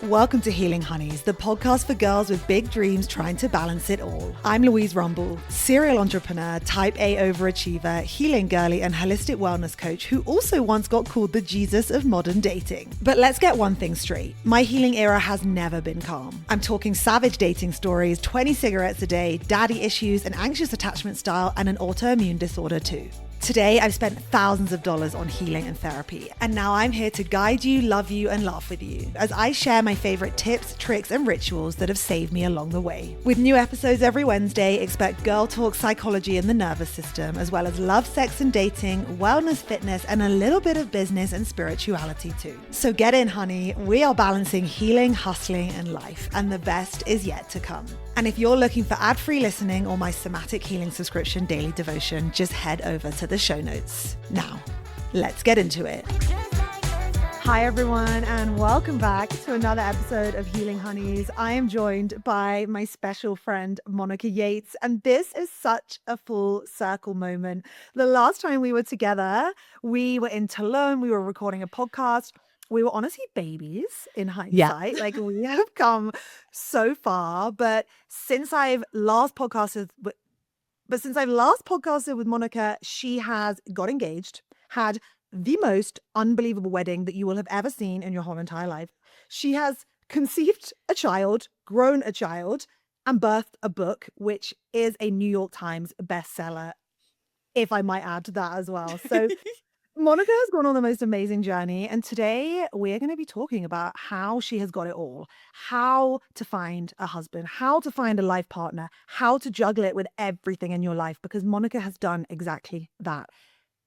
Welcome to Healing Honeys, the podcast for girls with big dreams trying to balance it all. I'm Louise Rumble, serial entrepreneur, type A overachiever, healing girly, and holistic wellness coach who also once got called the Jesus of modern dating. But let's get one thing straight. My healing era has never been calm. I'm talking savage dating stories, 20 cigarettes a day, daddy issues, an anxious attachment style, and an autoimmune disorder too. Today, I've spent thousands of dollars on healing and therapy, and now I'm here to guide you, love you, and laugh with you as I share my favorite tips, tricks, and rituals that have saved me along the way. With new episodes every Wednesday, expect girl talk, psychology, and the nervous system, as well as love, sex, and dating, wellness, fitness, and a little bit of business and spirituality too. So get in, honey. We are balancing healing, hustling, and life, and the best is yet to come. And if you're looking for ad-free listening or my somatic healing subscription daily devotion, just head over to the show notes. Now, let's get into it. Hi, everyone, and welcome back to another episode of Healing Honeys. I am joined by my special friend, Monica Yates, and this is such a full circle moment. The last time we were together, we were in Tulum, we were recording a podcast. We were honestly babies in hindsight. Yeah. Like, we have come so far, but since I've last podcasted with Monica, she has got engaged, had the most unbelievable wedding that you will have ever seen in your whole entire life. She has conceived a child, grown a child, and birthed a book, which is a New York Times bestseller, if I might add to that as well. So Monica has gone on the most amazing journey, and today we're going to be talking about how she has got it all, how to find a husband, how to find a life partner, how to juggle it with everything in your life, because Monica has done exactly that.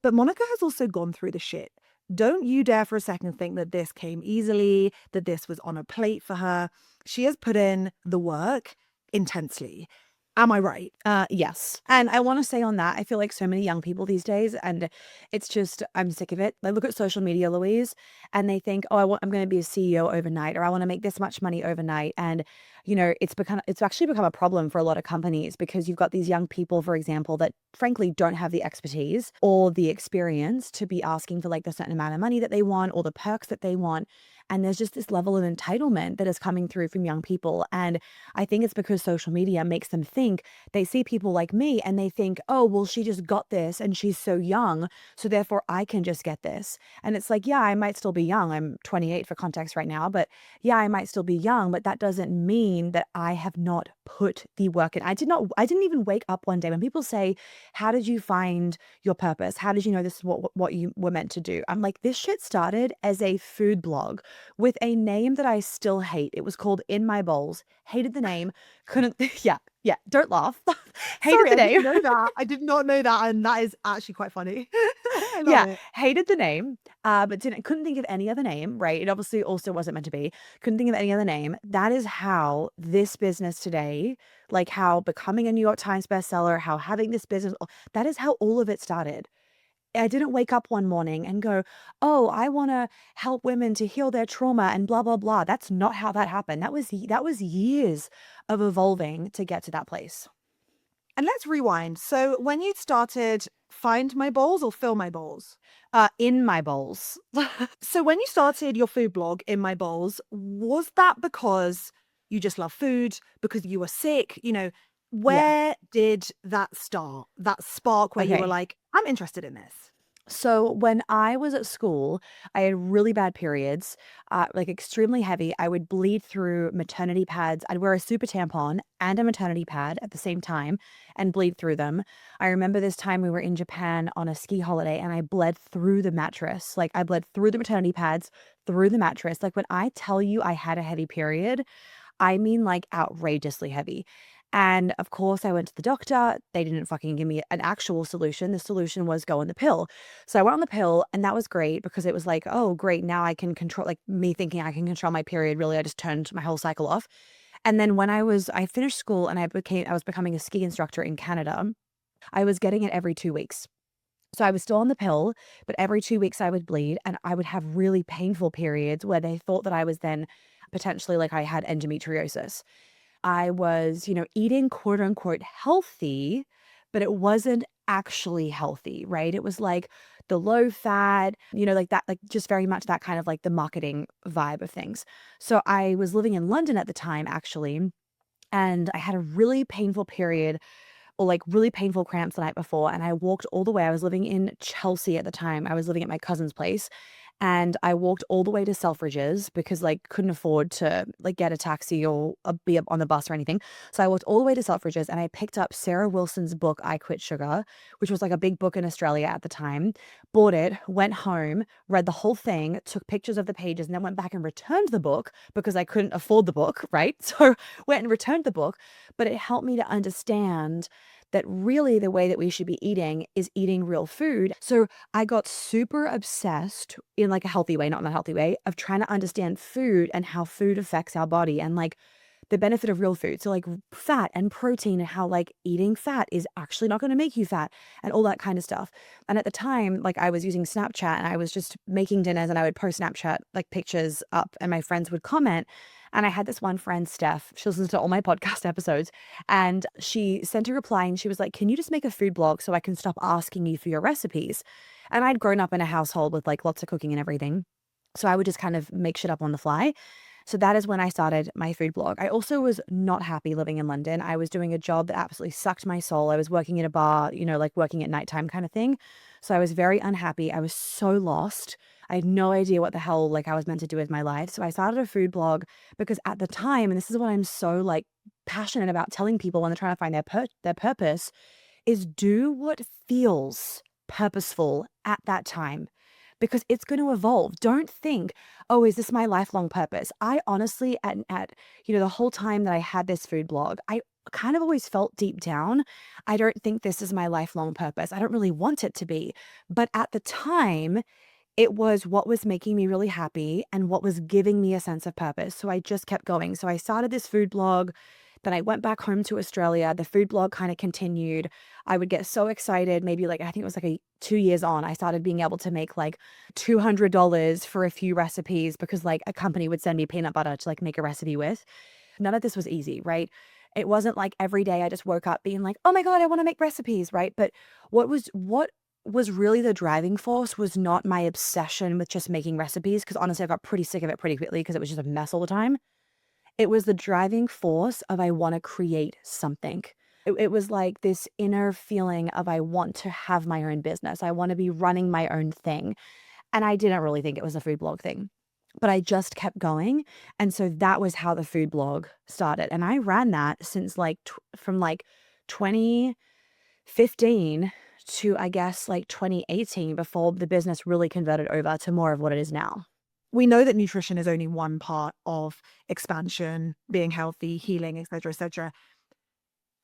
But Monica has also gone through the shit. Don't you dare for a second think that this came easily, that this was on a plate for her. She has put in the work intensely. Am I right? Yes. And I want to say on that, I feel like so many young people these days, and it's just, I'm sick of it. They look at social media, Louise, and they think, oh, I'm going to be a CEO overnight, or I want to make this much money overnight. And, you know, it's actually become a problem for a lot of companies because you've got these young people, for example, that frankly don't have the expertise or the experience to be asking for like the certain amount of money that they want or the perks that they want. And there's just this level of entitlement that is coming through from young people. And I think it's because social media makes them think, they see people like me and they think, oh, well, she just got this and she's so young, so therefore I can just get this. And it's like, yeah, I might still be young. I'm 28 for context right now, but yeah, I might still be young, but that doesn't mean that I have not put the work in. I didn't even wake up one day. When people say, how did you find your purpose? How did you know this is what you were meant to do? I'm like, this shit started as a food blog with a name that I still hate. It was called In My Bowls. Hated the name. Couldn't, yeah, don't laugh. Hated Sorry, the name. I didn't know that. I did not know that, and that is actually quite funny. I love Yeah, it. hated the name, but couldn't think of any other name, right? It obviously also wasn't meant to be. Couldn't think of any other name. That is how this business today, like how becoming a New York Times bestseller, how having this business, that is how all of it started. I didn't wake up one morning and go, oh, I want to help women to heal their trauma and blah, blah, blah. That's not how that happened. That was years of evolving to get to that place. And let's rewind. So when you started Find My Bowls or Fill My Bowls? In My Bowls. So when you started your food blog, In My Bowls, was that because you just love food, because you were sick? You know, Yeah. where did that start? That spark where you were Okay. like, I'm interested in this. So when I was at school, I had really bad periods, like extremely heavy. I would bleed through maternity pads. I'd wear a super tampon and a maternity pad at the same time and bleed through them. I remember this time we were in Japan on a ski holiday and I bled through the mattress. Like I bled through the maternity pads, through the mattress. Like when I tell you I had a heavy period, I mean like outrageously heavy. And of course, I went to the doctor. They didn't fucking give me an actual solution. The solution was go on the pill. So I went on the pill and that was great because it was like, oh, great. Now I can control, like me thinking I can control my period. Really, I just turned my whole cycle off. And then when I finished school and I was becoming a ski instructor in Canada, I was getting it every 2 weeks. So I was still on the pill, but every 2 weeks I would bleed and I would have really painful periods where they thought that I was then potentially like I had endometriosis. I was, eating quote unquote healthy, but it wasn't actually healthy, right? It was like the low fat, like that, like just very much that kind of like the marketing vibe of things. So I was living in London at the time, actually, and I had a really painful period, or like really painful cramps the night before. And I walked all the way. I was living in Chelsea at the time. I was living at my cousin's place. And I walked all the way to Selfridges because like couldn't afford to like get a taxi or be up on the bus or anything. So I walked all the way to Selfridges and I picked up Sarah Wilson's book, I Quit Sugar, which was like a big book in Australia at the time. Bought it, went home, read the whole thing, took pictures of the pages, and then went back and returned the book because I couldn't afford the book, right? So went and returned the book, but it helped me to understand that really the way that we should be eating is eating real food. So I got super obsessed in like a healthy way, not in a healthy way, of trying to understand food and how food affects our body and like the benefit of real food. So like fat and protein and how like eating fat is actually not going to make you fat and all that kind of stuff. And at the time, like I was using Snapchat and I was just making dinners and I would post Snapchat like pictures up and my friends would comment. And I had this one friend, Steph, she listens to all my podcast episodes, and she sent a reply and she was like, can you just make a food blog so I can stop asking you for your recipes? And I'd grown up in a household with like lots of cooking and everything. So I would just kind of make shit up on the fly. So that is when I started my food blog. I also was not happy living in London. I was doing a job that absolutely sucked my soul. I was working in a bar, like working at nighttime kind of thing. So I was very unhappy. I was so lost. I had no idea what the hell like I was meant to do with my life. So I started a food blog because at the time, and this is what I'm so like passionate about telling people when they're trying to find their purpose, is do what feels purposeful at that time because it's going to evolve. Don't think, oh, is this my lifelong purpose? I honestly, at the whole time that I had this food blog, I kind of always felt deep down, I don't think this is my lifelong purpose. I don't really want it to be. But at the time, it was what was making me really happy and what was giving me a sense of purpose. So I just kept going. So I started this food blog. Then I went back home to Australia. The food blog kind of continued. I would get so excited. Maybe like, I think it was like 2 years on, I started being able to make like $200 for a few recipes because like a company would send me peanut butter to like make a recipe with. None of this was easy, right? It wasn't like every day I just woke up being like, oh my God, I want to make recipes, right? But what was really the driving force was not my obsession with just making recipes, because honestly, I got pretty sick of it pretty quickly because it was just a mess all the time. It was the driving force of I want to create something. It was like this inner feeling of I want to have my own business. I want to be running my own thing. And I didn't really think it was a food blog thing, but I just kept going. And so that was how the food blog started. And I ran that since like from like 2015 to I guess like 2018 before the business really converted over to more of what it is now. We know that nutrition is only one part of expansion, being healthy, healing, etc., etc.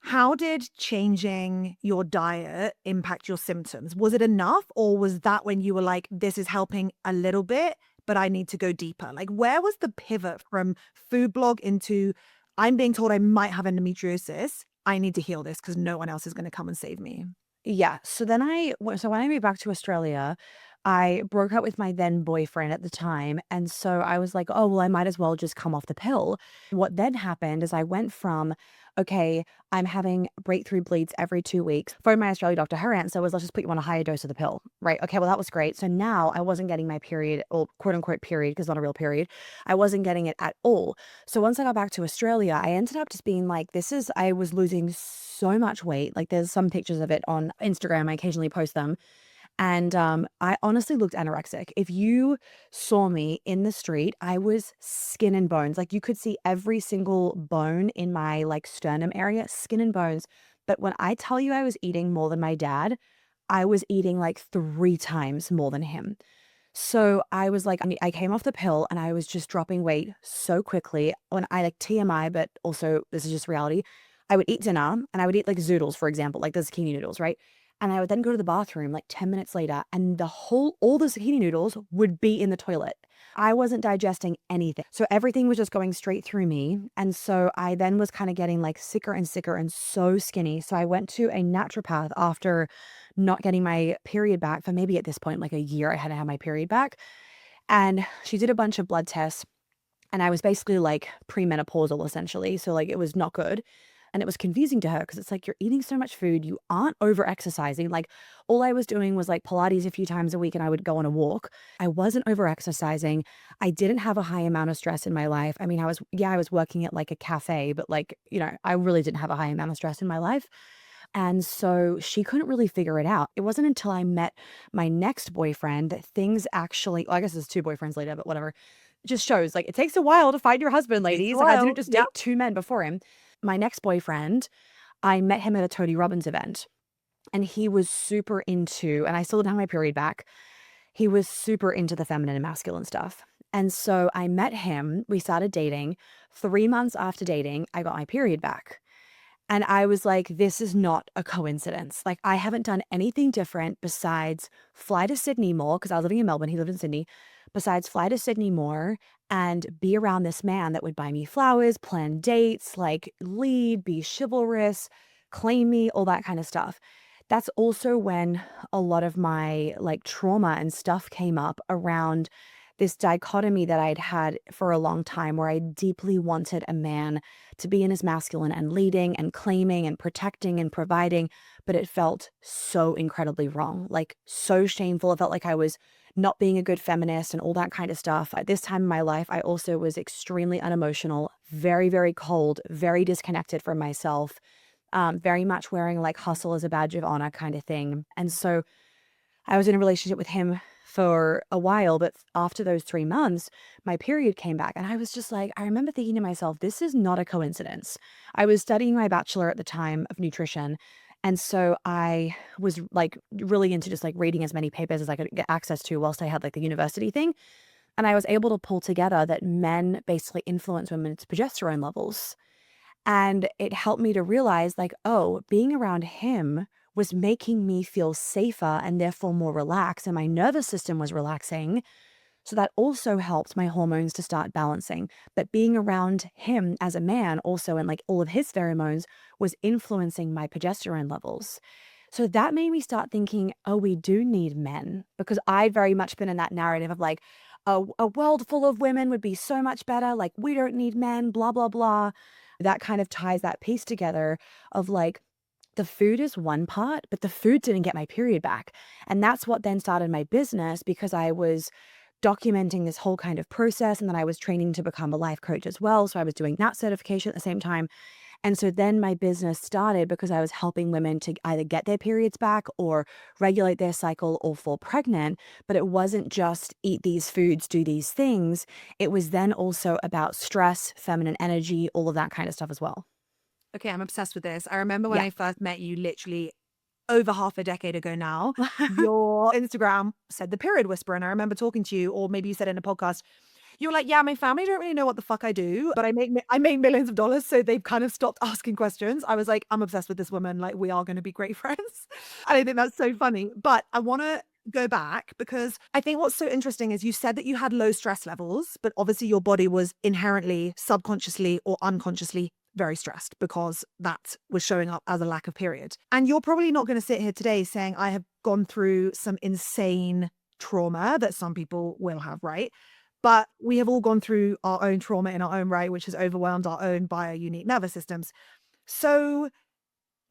How did changing your diet impact your symptoms? Was it enough, or was that when you were like, this is helping a little bit, but I need to go deeper? Like, where was the pivot from food blog into I'm being told I might have endometriosis. I need to heal this because no one else is going to come and save me. Yeah. So when I moved back to Australia, I broke up with my then boyfriend at the time. And so I was like, oh, well, I might as well just come off the pill. What then happened is I went from, okay, I'm having breakthrough bleeds every 2 weeks. Phoned my Australian doctor. Her answer was, let's just put you on a higher dose of the pill. Right. Okay. Well, that was great. So now I wasn't getting my period, or quote unquote period, because not a real period. I wasn't getting it at all. So once I got back to Australia, I ended up just being like, I was losing so much weight. Like there's some pictures of it on Instagram. I occasionally post them. And I honestly looked anorexic. If you saw me in the street, I was skin and bones. Like you could see every single bone in my like sternum area, skin and bones. But when I tell you I was eating more than my dad, I was eating like 3 times more than him. So I was like, I came off the pill and I was just dropping weight so quickly. When I like TMI, but also this is just reality. I would eat dinner and I would eat like zoodles, for example, like the zucchini noodles, right? And I would then go to the bathroom like 10 minutes later and all the zucchini noodles would be in the toilet. I wasn't digesting anything. So everything was just going straight through me. And so I then was kind of getting like sicker and sicker and so skinny. So I went to a naturopath after not getting my period back for maybe at this point, like a year I hadn't had my period back. And she did a bunch of blood tests and I was basically like premenopausal essentially. So like it was not good. And it was confusing to her because it's like, you're eating so much food, you aren't over exercising. Like all I was doing was like Pilates a few times a week and I would go on a walk. I wasn't over exercising. I didn't have a high amount of stress in my life. I mean, I was working at like a cafe, but like, I really didn't have a high amount of stress in my life. And so she couldn't really figure it out. It wasn't until I met my next boyfriend that things actually, well, I guess it's 2 boyfriends later, but whatever. It just shows like it takes a while to find your husband, Takes a ladies. Like I didn't while. just Yep. date 2 men before him. My next boyfriend, I met him at a Tony Robbins event and he was super into, and I still didn't have my period back. He was super into the feminine and masculine stuff. And so I met him, we started dating. 3 months after dating, I got my period back. And I was like, this is not a coincidence. Like, I haven't done anything different besides fly to Sydney more, because I was living in Melbourne, he lived in Sydney, besides fly to Sydney more and be around this man that would buy me flowers, plan dates, like lead, be chivalrous, claim me, all that kind of stuff. That's also when a lot of my like trauma and stuff came up around this dichotomy that I'd had for a long time where I deeply wanted a man to be in his masculine and leading and claiming and protecting and providing, but it felt so incredibly wrong, like so shameful. It felt like I was not being a good feminist and all that kind of stuff. At this time in my life, I also was extremely unemotional, very, very cold, very disconnected from myself, very much wearing like hustle as a badge of honor kind of thing. And so I was in a relationship with him for a while, but after those 3 months, my period came back. And I was just like, I remember thinking to myself, this is not a coincidence. I was studying my bachelor at the time of nutrition. And so I was like really into just like reading as many papers as I could get access to whilst I had like the university thing. And I was able to pull together that men basically influence women's progesterone levels. And it helped me to realize like, oh, being around him was making me feel safer and therefore more relaxed. And my nervous system was relaxing. So that also helped my hormones to start balancing. But being around him as a man also, and like all of his pheromones was influencing my progesterone levels. So that made me start thinking, oh, we do need men, because I'd very much been in that narrative of like, a world full of women would be so much better. Like, we don't need men, blah, blah, blah. That kind of ties that piece together of like, the food is one part, but the food didn't get my period back. And that's what then started my business, because I was documenting this whole kind of process. And then I was training to become a life coach as well. So I was doing that certification at the same time. And so then my business started because I was helping women to either get their periods back or regulate their cycle or fall pregnant. But it wasn't just eat these foods, do these things. It was then also about stress, feminine energy, all of that kind of stuff as well. Okay, I'm obsessed with this. I remember when Yeah. I first met you, literally over half a decade ago now, your Instagram said the period whisperer. And I remember talking to you, or maybe you said in a podcast, you were like, yeah, my family don't really know what the fuck I do, but I make millions of dollars. So they've kind of stopped asking questions. I was like, I'm obsessed with this woman. Like, we are going to be great friends. And I think that's so funny. But I want to go back because I think what's so interesting is you said that you had low stress levels, but obviously your body was inherently, subconsciously or unconsciously very stressed because that was showing up as a lack of period. And you're probably not going to sit here today saying, I have gone through some insane trauma that some people will have, right? But we have all gone through our own trauma in our own right, which has overwhelmed our own bio-unique nervous systems. So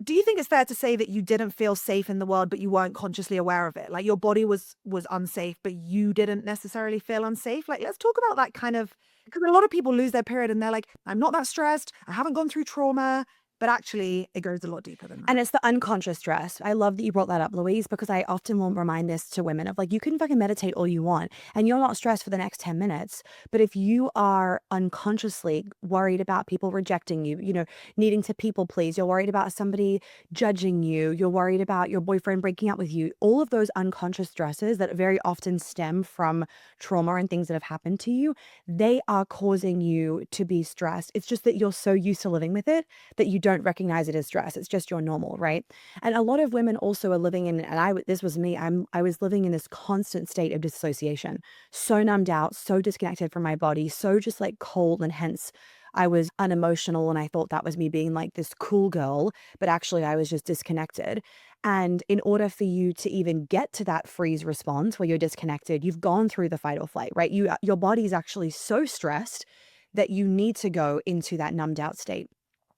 do you think it's fair to say that you didn't feel safe in the world, but you weren't consciously aware of it? Like your body was unsafe, but you didn't necessarily feel unsafe? Like, let's talk about that kind of, because a lot of people lose their period and they're like, I'm not that stressed. I haven't gone through trauma. But actually, it goes a lot deeper than that. And it's the unconscious stress. I love that you brought that up, Louise, because I often will remind this to women of like, you can fucking meditate all you want and you're not stressed for the next 10 minutes. But if you are unconsciously worried about people rejecting you, needing to people please, you're worried about somebody judging you, you're worried about your boyfriend breaking up with you, all of those unconscious stresses that very often stem from trauma and things that have happened to you, they are causing you to be stressed. It's just that you're so used to living with it that you don't recognize it as stress. It's just your normal, right? And a lot of women also are living in, and this was me, I was living in this constant state of dissociation, so numbed out, so disconnected from my body, so just like cold, and hence I was unemotional and I thought that was me being like this cool girl, but actually I was just disconnected. And in order for you to even get to that freeze response where you're disconnected, you've gone through the fight or flight, right? Your body is actually so stressed that you need to go into that numbed out state.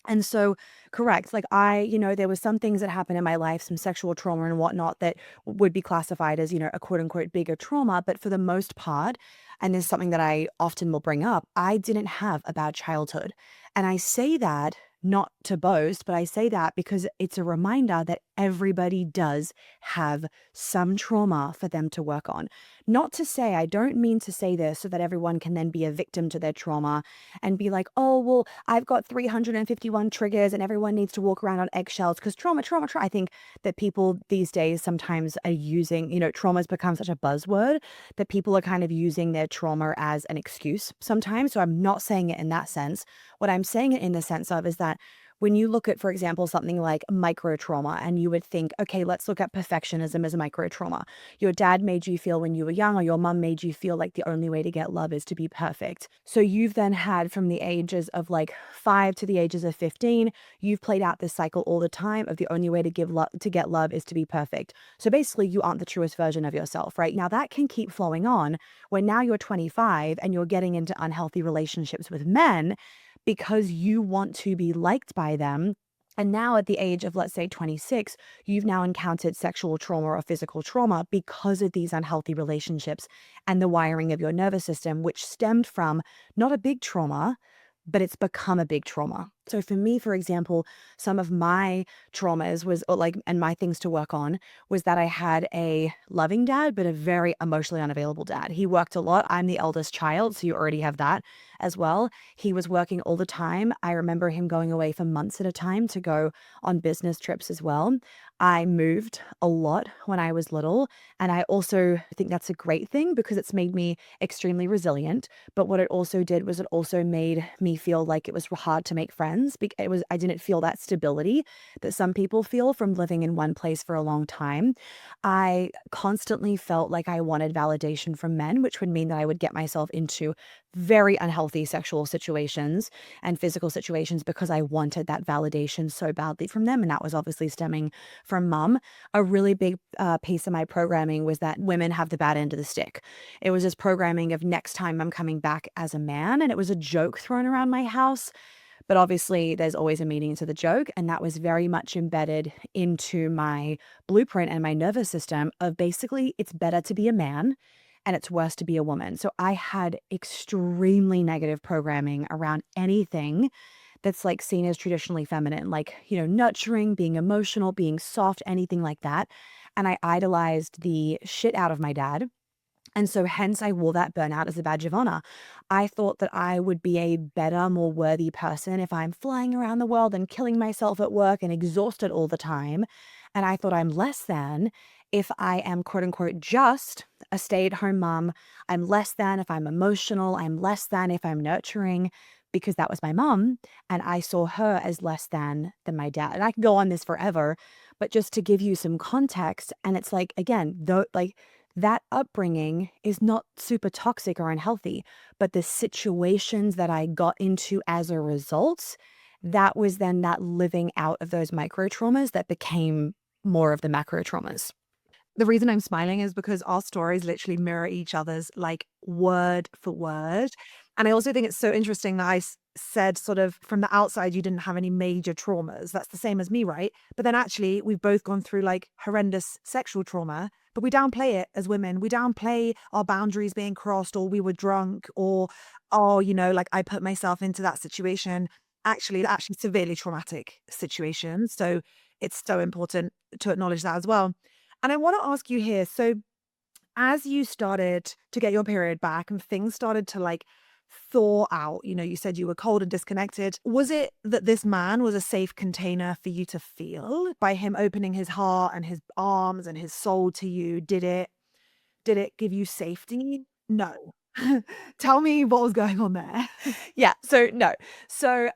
And so, correct. Like there was some things that happened in my life, some sexual trauma and whatnot that would be classified as, a quote unquote bigger trauma. But for the most part, and this is something that I often will bring up, I didn't have a bad childhood. And I say that not to boast, but I say that because it's a reminder that everybody does have some trauma for them to work on. Not to say, I don't mean to say this so that everyone can then be a victim to their trauma and be like, oh, well, I've got 351 triggers and everyone needs to walk around on eggshells because trauma, trauma, trauma. I think that people these days sometimes are using, trauma has become such a buzzword that people are kind of using their trauma as an excuse sometimes. So I'm not saying it in that sense. What I'm saying it in the sense of is that when you look at, for example, something like micro trauma, and you would think, okay, let's look at perfectionism as a micro trauma. Your dad made you feel when you were young, or your mum made you feel like the only way to get love is to be perfect. So you've then had from the ages of like 5 to the ages of 15, you've played out this cycle all the time of the only way to give love to get love is to be perfect. So basically you aren't the truest version of yourself, right? Now that can keep flowing on when now you're 25 and you're getting into unhealthy relationships with men because you want to be liked by them. And now at the age of, let's say, 26, you've now encountered sexual trauma or physical trauma because of these unhealthy relationships and the wiring of your nervous system, which stemmed from not a big trauma, but it's become a big trauma. So for me, for example, some of my traumas was and my things to work on was that I had a loving dad, but a very emotionally unavailable dad. He worked a lot. I'm the eldest child, so you already have that as well. He was working all the time. I remember him going away for months at a time to go on business trips as well. I moved a lot when I was little. And I also think that's a great thing because it's made me extremely resilient. But what it also did was it also made me feel like it was hard to make friends. I didn't feel that stability that some people feel from living in one place for a long time. I constantly felt like I wanted validation from men, which would mean that I would get myself into very unhealthy sexual situations and physical situations because I wanted that validation so badly from them. And that was obviously stemming from mum. A really big piece of my programming was that women have the bad end of the stick. It was this programming of next time I'm coming back as a man. And it was a joke thrown around my house. But obviously, there's always a meaning to the joke. And that was very much embedded into my blueprint and my nervous system of basically, it's better to be a man and it's worse to be a woman. So I had extremely negative programming around anything that's like seen as traditionally feminine, like, nurturing, being emotional, being soft, anything like that. And I idolized the shit out of my dad. And so hence I wore that burnout as a badge of honor. I thought that I would be a better, more worthy person if I'm flying around the world and killing myself at work and exhausted all the time. And I thought I'm less than if I am quote unquote just a stay-at-home mom. I'm less than if I'm emotional. I'm less than if I'm nurturing because that was my mom. And I saw her as less than my dad. And I can go on this forever, but just to give you some context. And it's like, again, though, like, that upbringing is not super toxic or unhealthy, but the situations that I got into as a result, that was then that living out of those micro traumas that became more of the macro traumas. The reason I'm smiling is because our stories literally mirror each other's, like, word for word. And I also think it's so interesting that said sort of from the outside, you didn't have any major traumas. That's the same as me, right? But then actually, we've both gone through like horrendous sexual trauma, but we downplay it as women. We downplay our boundaries being crossed, or we were drunk, or, oh, like I put myself into that situation. Actually, they're actually severely traumatic situations. So it's so important to acknowledge that as well. And I want to ask you here, so as you started to get your period back and things started to like thaw out, you said you were cold and disconnected. Was it that this man was a safe container for you to feel by him opening his heart and his arms and his soul to you? Did it give you safety? No. Tell me what was going on there. Yeah. So no. So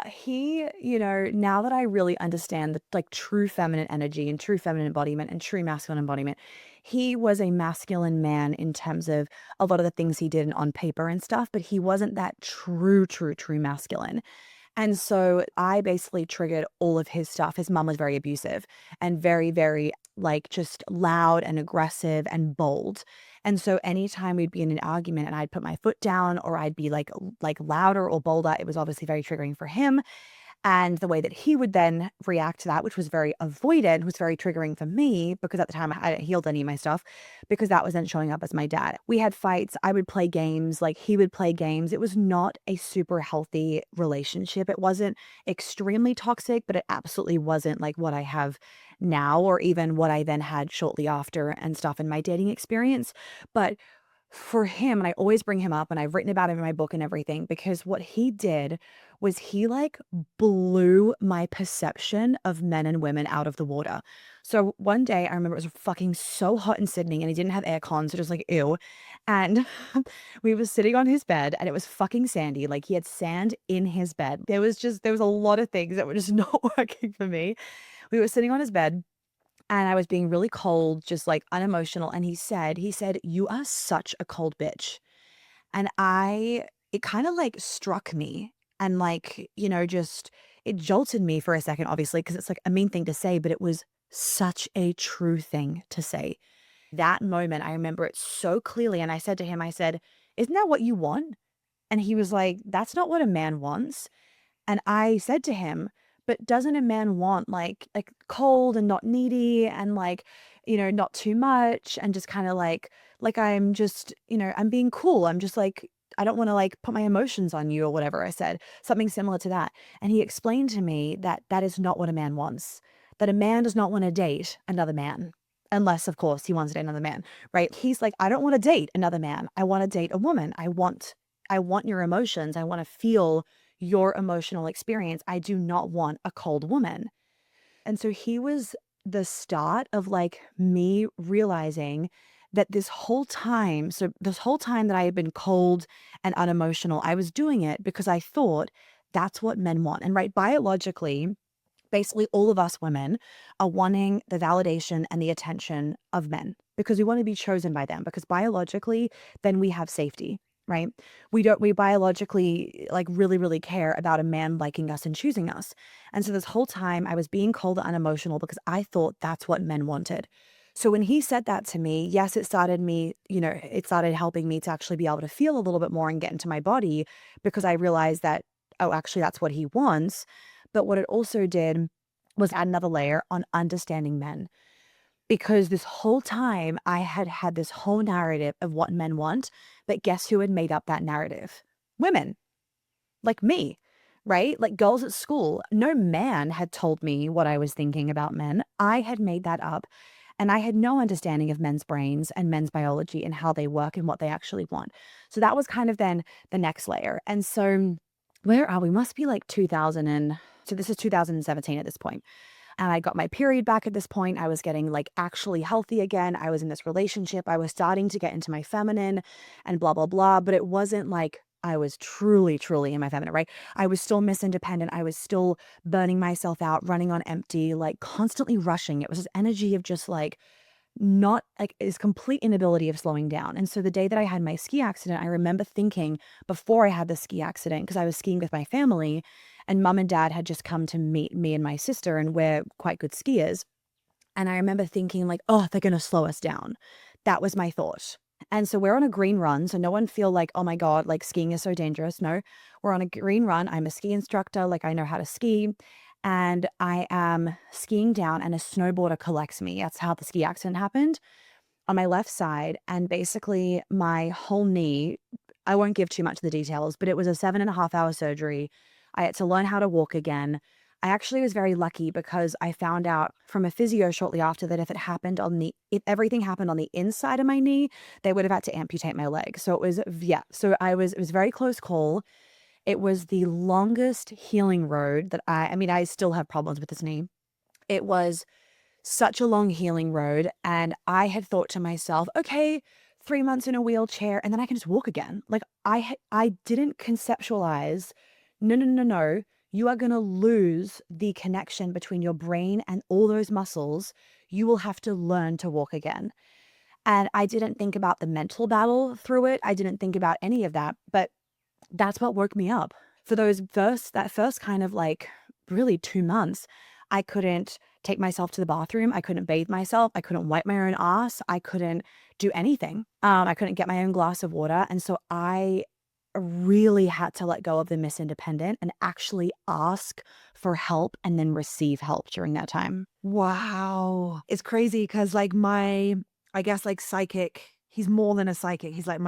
he, now that I really understand the like true feminine energy and true feminine embodiment and true masculine embodiment, he was a masculine man in terms of a lot of the things he did on paper and stuff, but he wasn't that true masculine. And so I basically triggered all of his stuff. His mom was very abusive and very, very like just loud and aggressive and bold. And so anytime we'd be in an argument and I'd put my foot down or I'd be like louder or bolder, it was obviously very triggering for him. And the way that he would then react to that, which was very avoidant, was very triggering for me because at the time I hadn't healed any of my stuff, because that was then showing up as my dad. We had fights. I would play games, like he would play games. It was not a super healthy relationship. It wasn't extremely toxic, but it absolutely wasn't like what I have now or even what I then had shortly after and stuff in my dating experience. But for him, and I always bring him up and I've written about him in my book and everything, because what he did was he like blew my perception of men and women out of the water. So one day I remember it was fucking so hot in Sydney and he didn't have aircon, so just like ew. And we was sitting on his bed and it was fucking sandy. Like he had sand in his bed. There was a lot of things that were just not working for me. We were sitting on his bed and I was being really cold, just like unemotional. And he said, "You are such a cold bitch." And it kind of like struck me and like, just it jolted me for a second, obviously, because it's like a mean thing to say, but it was such a true thing to say. That moment, I remember it so clearly. And I said to him, I said, "Isn't that what you want?" And he was like, "That's not what a man wants." And I said to him, "But doesn't a man want like cold and not needy and like, not too much and just kind of like I'm just, I'm being cool. I'm just like I don't want to like put my emotions on you or whatever." I said something similar to that. And he explained to me that that is not what a man wants. That a man does not want to date another man. Unless, of course, he wants to date another man, right? He's like, "I don't want to date another man. I want to date a woman. I want your emotions. I want to feel your emotional experience. I do not want a cold woman." And so he was the start of like me realizing that this whole time that I had been cold and unemotional, I was doing it because I thought that's what men want. And right, biologically, basically all of us women are wanting the validation and the attention of men because we want to be chosen by them, because biologically then we have safety, right? We biologically like really really care about a man liking us and choosing us. And so this whole time I was being cold and unemotional because I thought that's what men wanted. So when he said that to me, yes, it started helping me to actually be able to feel a little bit more and get into my body, because I realized that, oh, actually that's what he wants. But what it also did was add another layer on understanding men. Because this whole time I had had this whole narrative of what men want, but guess who had made up that narrative? Women, like me, right? Like girls at school. No man had told me what I was thinking about men. I had made that up. And I had no understanding of men's brains and men's biology and how they work and what they actually want. So that was kind of then the next layer. And so where are we? Must be like 2000 and so this is 2017 at this point. And I got my period back at this point. I was getting like actually healthy again. I was in this relationship. I was starting to get into my feminine and blah, blah, blah. But it wasn't like I was truly, truly in my feminine, right? I was still Miss Independent. I was still burning myself out, running on empty, like constantly rushing. It was this energy of just like not like this complete inability of slowing down. And so the day that I had my ski accident, I remember thinking before I had the ski accident, because I was skiing with my family and mom and dad had just come to meet me and my sister, and we're quite good skiers. And I remember thinking like, oh, they're going to slow us down. That was my thought. And so we're on a green run. So no one feel like, oh my God, like skiing is so dangerous. No, we're on a green run. I'm a ski instructor. Like I know how to ski. And I am skiing down and a snowboarder collects me. That's how the ski accident happened, on my left side. And basically my whole knee, I won't give too much of the details, but it was a 7.5 hour surgery. I had to learn how to walk again. I actually was very lucky because I found out from a physio shortly after that if everything happened on the inside of my knee, they would have had to amputate my leg. So it was, yeah. So it was a very close call. It was the longest healing road that I mean, I still have problems with this knee. It was such a long healing road. And I had thought to myself, okay, 3 months in a wheelchair and then I can just walk again. Like I didn't conceptualize, no, no, no, no. You are going to lose the connection between your brain and all those muscles. You will have to learn to walk again. And I didn't think about the mental battle through it. I didn't think about any of that. But that's what woke me up. For that first kind of like really 2 months, I couldn't take myself to the bathroom. I couldn't bathe myself. I couldn't wipe my own ass. I couldn't do anything. I couldn't get my own glass of water. And so I really had to let go of the Miss Independent and actually ask for help and then receive help during that time. Wow. It's crazy because like I guess like psychic, he's more than a psychic. He's like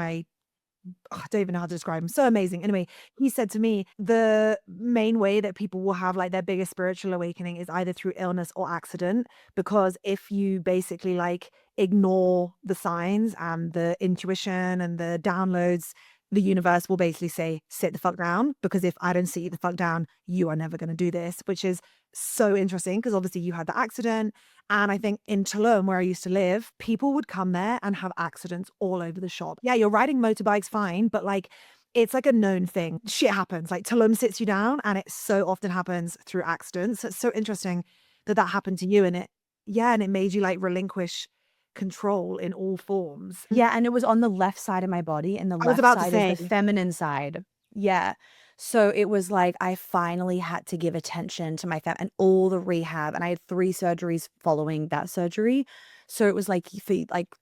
I don't even know how to describe him. So amazing. Anyway, he said to me, the main way that people will have like their biggest spiritual awakening is either through illness or accident. Because if you basically like ignore the signs and the intuition and the downloads, the universe will basically say, sit the fuck down. Because if I don't sit you the fuck down, you are never going to do this, which is so interesting because obviously you had the accident. And I think in Tulum, where I used to live, people would come there and have accidents all over the shop. Yeah, you're riding motorbikes fine, but like it's like a known thing. Shit happens. Like Tulum sits you down and it so often happens through accidents. So it's so interesting that that happened to you and it made you like relinquish control in all forms. Yeah, and it was on the left side of my body, and the I was left about to side is the say, feminine side. Yeah. So it was like I finally had to give attention to my and all the rehab, and I had 3 surgeries following that surgery. So it was like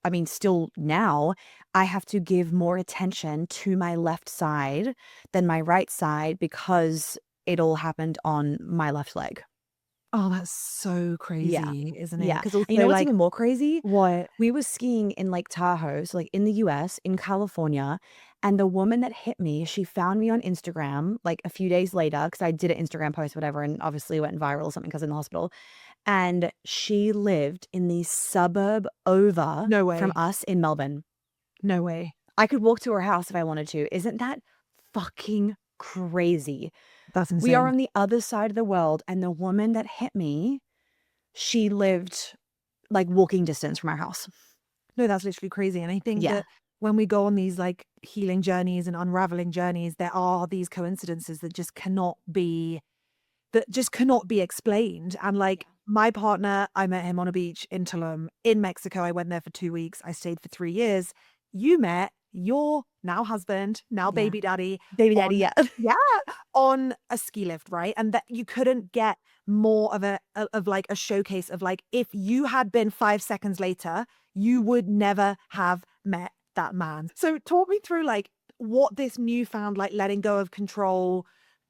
I mean, still now I have to give more attention to my left side than my right side because it all happened on my left leg. oh, that's so Yeah. crazy, isn't it? Yeah. Because And you know also what's like, even more crazy? what? We were skiing in Lake Tahoe, so, like, in the US, in California, and the woman that hit me, she found me on Instagram, like, a few days later because I did an Instagram post, whatever, and obviously went viral or something because in the hospital, and she lived in the suburb over No from way. us in Melbourne. No way. I could walk to her house if I wanted to. Isn't that fucking crazy? That's We are insane. on the other side of the world, and the woman that hit me, she lived, like, walking distance from our house. No, that's literally crazy. And I think Yeah. that when we go on these like healing journeys and unraveling journeys, there are these coincidences that just cannot be explained. And like my partner, I met him on a beach in Tulum in Mexico. I went there for 2 weeks. I stayed for 3 years. You met your now husband, now Yeah. baby daddy Baby daddy, on, yeah. yeah, on a ski lift, right? And that you couldn't get more of of like a showcase of like, if you had been 5 seconds later, you would never have met that man. So talk me through like what this newfound like letting go of control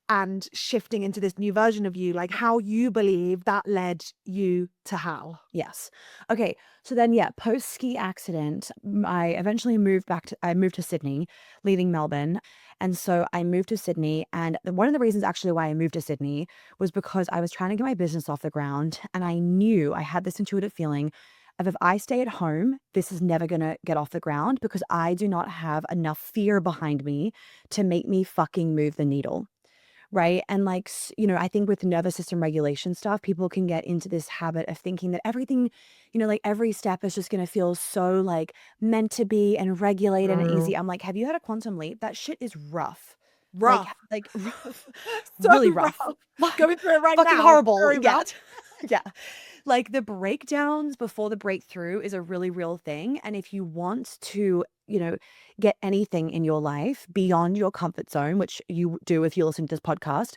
and shifting into this new version of you, like how you believe that led you to Hal. Yes. Okay. So then, yeah, post ski accident, I eventually I moved to Sydney, leaving Melbourne. And so I moved to Sydney. And one of the reasons actually why I moved to Sydney was because I was trying to get my business off the ground. And I knew I had this intuitive feeling of if I stay at home, this is never going to get off the ground because I do not have enough fear behind me to make me fucking move the needle. Right. And like, I think with nervous system regulation stuff, people can get into this habit of thinking that everything, like every step is just going to feel so like meant to be and regulated and True. easy. I'm like, have you had a quantum leap? That shit is rough. Rough. Like rough, So really rough. rough. Like Going through it right fucking now. horrible. Very Yeah. rough. Yeah. Like the breakdowns before the breakthrough is a really real thing. And if you want to, get anything in your life beyond your comfort zone, which you do if you listen to this podcast,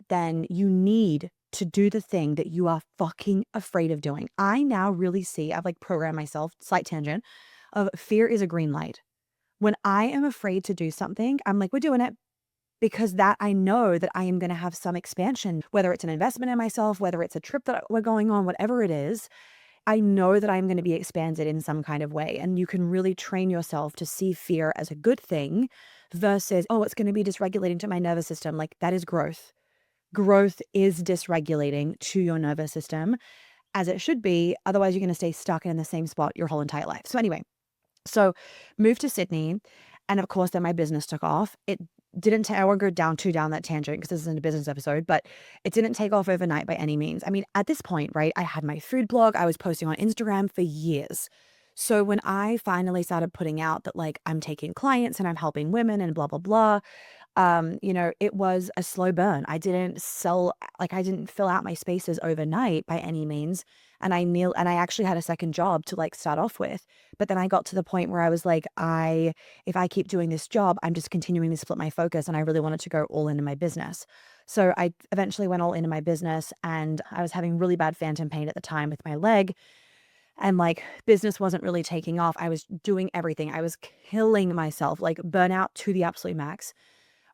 then you need to do the thing that you are fucking afraid of doing. I now really see, I've like programmed myself, slight tangent, of fear is a green light. When I am afraid to do something, I'm like, we're doing it because that I know that I am going to have some expansion, whether it's an investment in myself, whether it's a trip that we're going on, whatever it is. I know that I'm going to be expanded in some kind of way. And you can really train yourself to see fear as a good thing versus, oh, it's going to be dysregulating to my nervous system. Like that is growth. Growth is dysregulating to your nervous system as it should be. Otherwise, you're going to stay stuck in the same spot your whole entire life. So anyway, moved to Sydney. And of course, then my business took off. It didn't I won't go down that tangent because this isn't a business episode, but it didn't take off overnight by any means. I mean, at this point, right, I had my food blog. I was posting on Instagram for years. So when I finally started putting out that like I'm taking clients and I'm helping women and blah, blah, blah, it was a slow burn. I didn't fill out my spaces overnight by any means. And I actually had a second job to like start off with. But then I got to the point where I was like, if I keep doing this job, I'm just continuing to split my focus. And I really wanted to go all into my business. So I eventually went all into my business and I was having really bad phantom pain at the time with my leg. And like business wasn't really taking off. I was doing everything. I was killing myself, like burnout to the absolute max.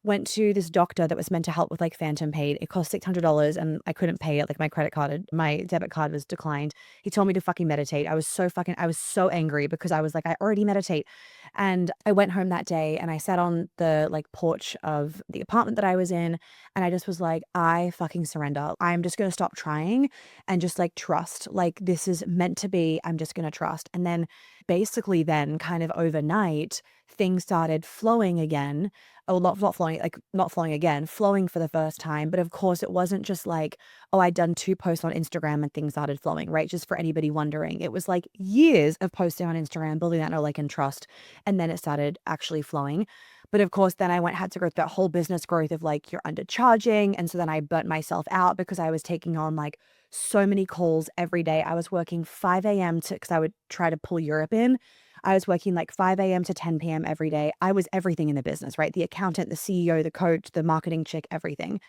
went to this doctor that was meant to help with like phantom pain. It cost $600 and I couldn't pay it. Like my debit card was declined. He told me to fucking meditate. I was so angry because I was like, I already meditate. And I went home that day and I sat on the like porch of the apartment that I was in. And I just was like, I fucking surrender. I'm just going to stop trying and just like trust. Like this is meant to be. I'm just going to trust. And then basically then kind of overnight, things started flowing again. Oh, not flowing, like not flowing again, flowing for the first time. But of course, it wasn't just like, oh, I'd done 2 posts on Instagram and things started flowing, right? Just for anybody wondering, it was like years of posting on Instagram, building that know, like, and trust. And then it started actually flowing. But of course, then had to go through that whole business growth of like, you're undercharging. And so then I burnt myself out because I was taking on like so many calls every day. I was working 5 a.m. because I would try to pull Europe in. I was working like 5 a.m. to 10 p.m. every day. I was everything in the business, right? The accountant, the CEO, the coach, the marketing chick, everything.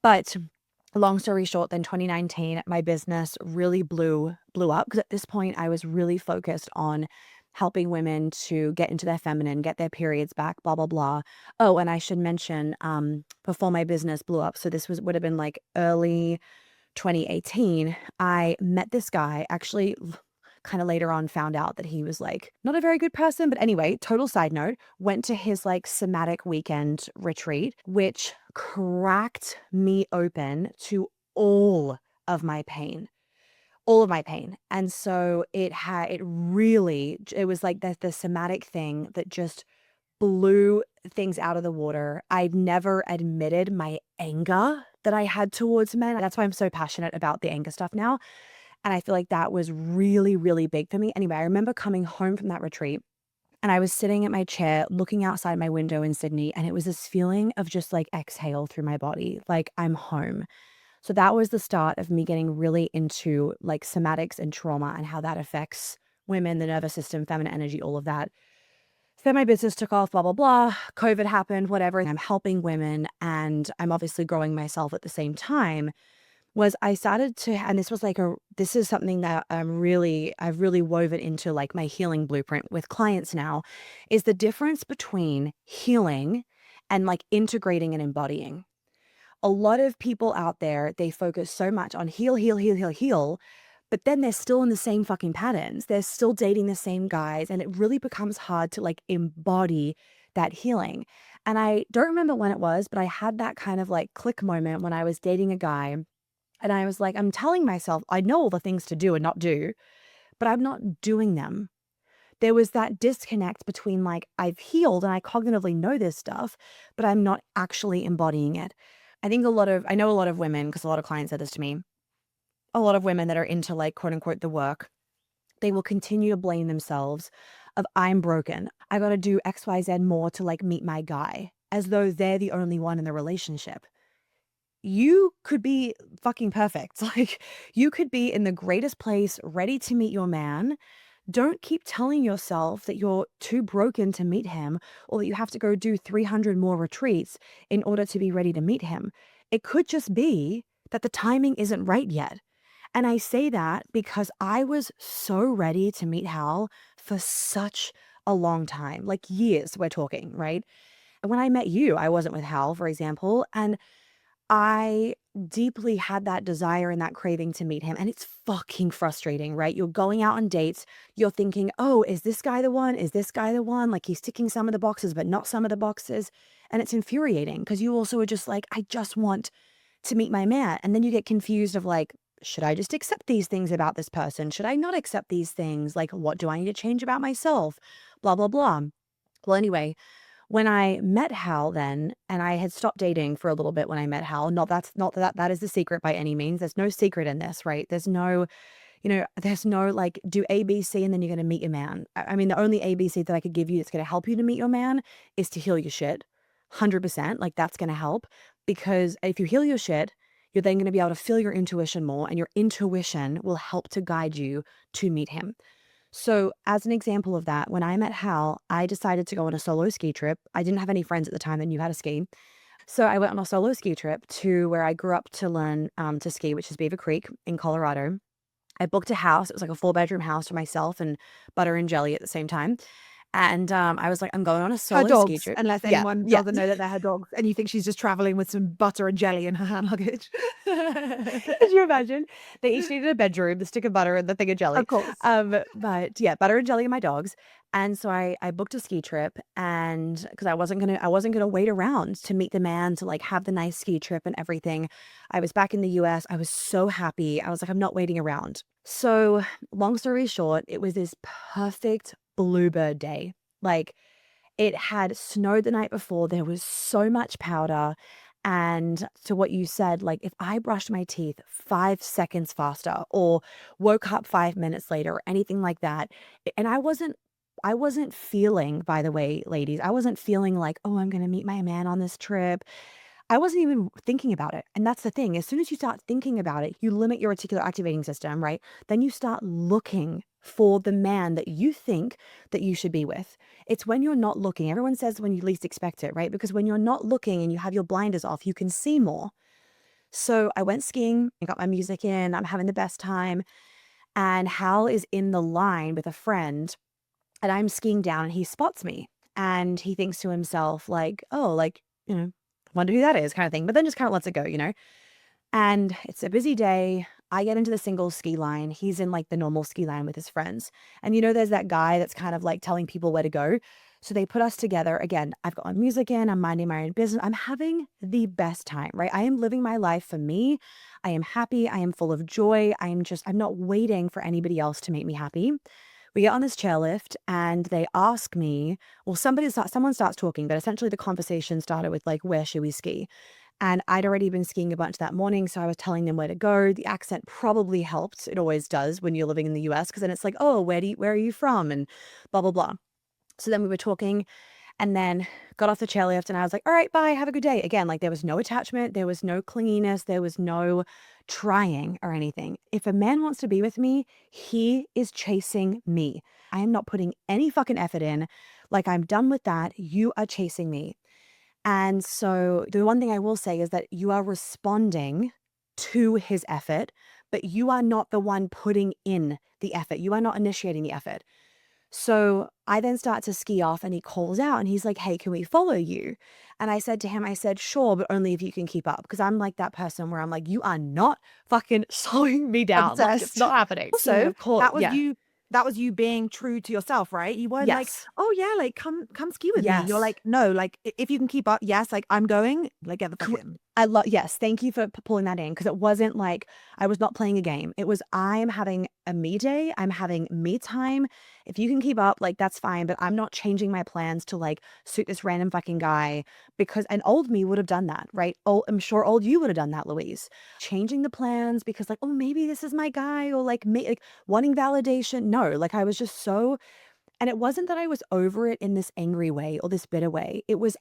But long story short, then 2019, my business really blew up because at this point I was really focused on helping women to get into their feminine, get their periods back, blah, blah, blah. Oh, and I should mention, before my business blew up, so this would have been like early 2018, I met this guy, actually kind of later on found out that he was like not a very good person. But anyway, total side note, went to his like somatic weekend retreat, which cracked me open to all of my pain. All of my pain. And so it was like the somatic thing that just blew things out of the water. I've never admitted my anger that I had towards men. That's why I'm so passionate about the anger stuff now. And I feel like that was really, really big for me. Anyway, I remember coming home from that retreat and I was sitting at my chair looking outside my window in Sydney. And it was this feeling of just like exhale through my body, like I'm home. So that was the start of me getting really into like somatics and trauma and how that affects women, the nervous system, feminine energy, all of that. So my business took off, blah, blah, blah. COVID happened, whatever. And I'm helping women and I'm obviously growing myself at the same time. Was I started to, and this is something that I've really woven into like my healing blueprint with clients now, is the difference between healing and like integrating and embodying. A lot of people out there, they focus so much on heal, heal, heal, heal, heal, but then they're still in the same fucking patterns. They're still dating the same guys. And it really becomes hard to like embody that healing. And I don't remember when it was, but I had that kind of like click moment when I was dating a guy. And I was like, I'm telling myself, I know all the things to do and not do, but I'm not doing them. There was that disconnect between like, I've healed and I cognitively know this stuff, but I'm not actually embodying it. I know a lot of women, because a lot of clients said this to me, a lot of women that are into like quote unquote the work, they will continue to blame themselves of I'm broken. I got to do XYZ more to like meet my guy, as though they're the only one in the relationship. You could be fucking perfect. Like you could be in the greatest place, ready to meet your man. Don't keep telling yourself that you're too broken to meet him or that you have to go do 300 more retreats in order to be ready to meet him. It could just be that the timing isn't right yet. And I say that because I was so ready to meet Hal for such a long time, like years we're talking, right? And when I met you, I wasn't with Hal, for example, and I deeply had that desire and that craving to meet him. And it's fucking frustrating, right? You're going out on dates. You're thinking, oh, is this guy the one? Is this guy the one? Like he's ticking some of the boxes, but not some of the boxes. And it's infuriating because you also are just like, I just want to meet my man. And then you get confused of like, should I just accept these things about this person? Should I not accept these things? Like, what do I need to change about myself? Blah, blah, blah. Well, anyway, when I met Hal then, and I had stopped dating for a little bit when I met Hal, not that is the secret by any means. There's no secret in this, right? There's no like do A, B, C, and then you're going to meet your man. I mean, the only A, B, C that I could give you that's going to help you to meet your man is to heal your shit. 100%. Like that's going to help because if you heal your shit, you're then going to be able to feel your intuition more and your intuition will help to guide you to meet him. So as an example of that, when I met Hal, I decided to go on a solo ski trip. I didn't have any friends at the time that knew how to ski. So I went on a solo ski trip to where I grew up to learn to ski, which is Beaver Creek in Colorado. I booked a house. It was like a 4-bedroom house for myself and butter and jelly at the same time. And I was like, I'm going on a Her solo ski dogs, trip. unless Yeah, anyone yeah. doesn't know that they're her dogs, and you think she's just traveling with some butter and jelly in her hand luggage. Could you imagine? They each needed a bedroom, the stick of butter and the thing of jelly. Of course. But yeah, butter and jelly and my dogs. And so I booked a ski trip, and because I wasn't gonna wait around to meet the man to like have the nice ski trip and everything. I was back in the US. I was so happy. I was like, I'm not waiting around. So long story short, it was this perfect bluebird day. Like it had snowed the night before. There was so much powder. And to what you said, like if I brushed my teeth 5 seconds faster or woke up 5 minutes later or anything like that, and I wasn't feeling, by the way, ladies, I wasn't feeling like, oh, I'm going to meet my man on this trip. I wasn't even thinking about it. And that's the thing. As soon as you start thinking about it, you limit your reticular activating system, right? Then you start looking for the man that you think that you should be with. It's when you're not looking. Everyone says when you least expect it, right? Because when you're not looking and you have your blinders off, you can see more. So I went skiing, I got my music in, I'm having the best time. And Hal is in the line with a friend, and I'm skiing down and he spots me. And he thinks to himself, like, oh, like, wonder who that is, kind of thing. But then just kind of lets it go, And it's a busy day. I get into the single ski line. He's in like the normal ski line with his friends. And there's that guy that's kind of like telling people where to go. So they put us together. Again, I've got my music in, I'm minding my own business. I'm having the best time, right? I am living my life for me. I am happy. I am full of joy. I'm not waiting for anybody else to make me happy. We get on this chairlift and they ask me, well, someone starts talking, but essentially the conversation started with like, where should we ski? And I'd already been skiing a bunch that morning, so I was telling them where to go. The accent probably helped. It always does when you're living in the US, because then it's like, oh, where are you from? And blah, blah, blah. So then we were talking and then got off the chairlift and I was like, all right, bye, have a good day. Again, like there was no attachment, there was no clinginess, there was no trying or anything. If a man wants to be with me, he is chasing me. I am not putting any fucking effort in. Like I'm done with that. You are chasing me. And so the one thing I will say is that you are responding to his effort, but you are not the one putting in the effort. You are not initiating the effort. So I then start to ski off and he calls out and he's like, hey, can we follow you? And I said to him, I said, sure, but only if you can keep up. Because I'm like that person where I'm like, you are not fucking slowing me down. Like it's Obsessed. not happening. Also, Of course. Yeah. that was you being true to yourself, right? You weren't like, Yes. oh yeah, like come ski with me. You're Yes. like, no, like if you can keep up, yes, like I'm going, like get the fuck in. Yes, thank you for pulling that in, because it wasn't like I was not playing a game. It was I'm having a me day. I'm having me time. If you can keep up, like that's fine, but I'm not changing my plans to like suit this random fucking guy, because an old me would have done that, right? Oh, I'm sure old you would have done that, Louise. Changing the plans because like, oh, maybe this is my guy, or like me, like wanting validation. No, like I was just so, and it wasn't that I was over it in this angry way or this bitter way. It was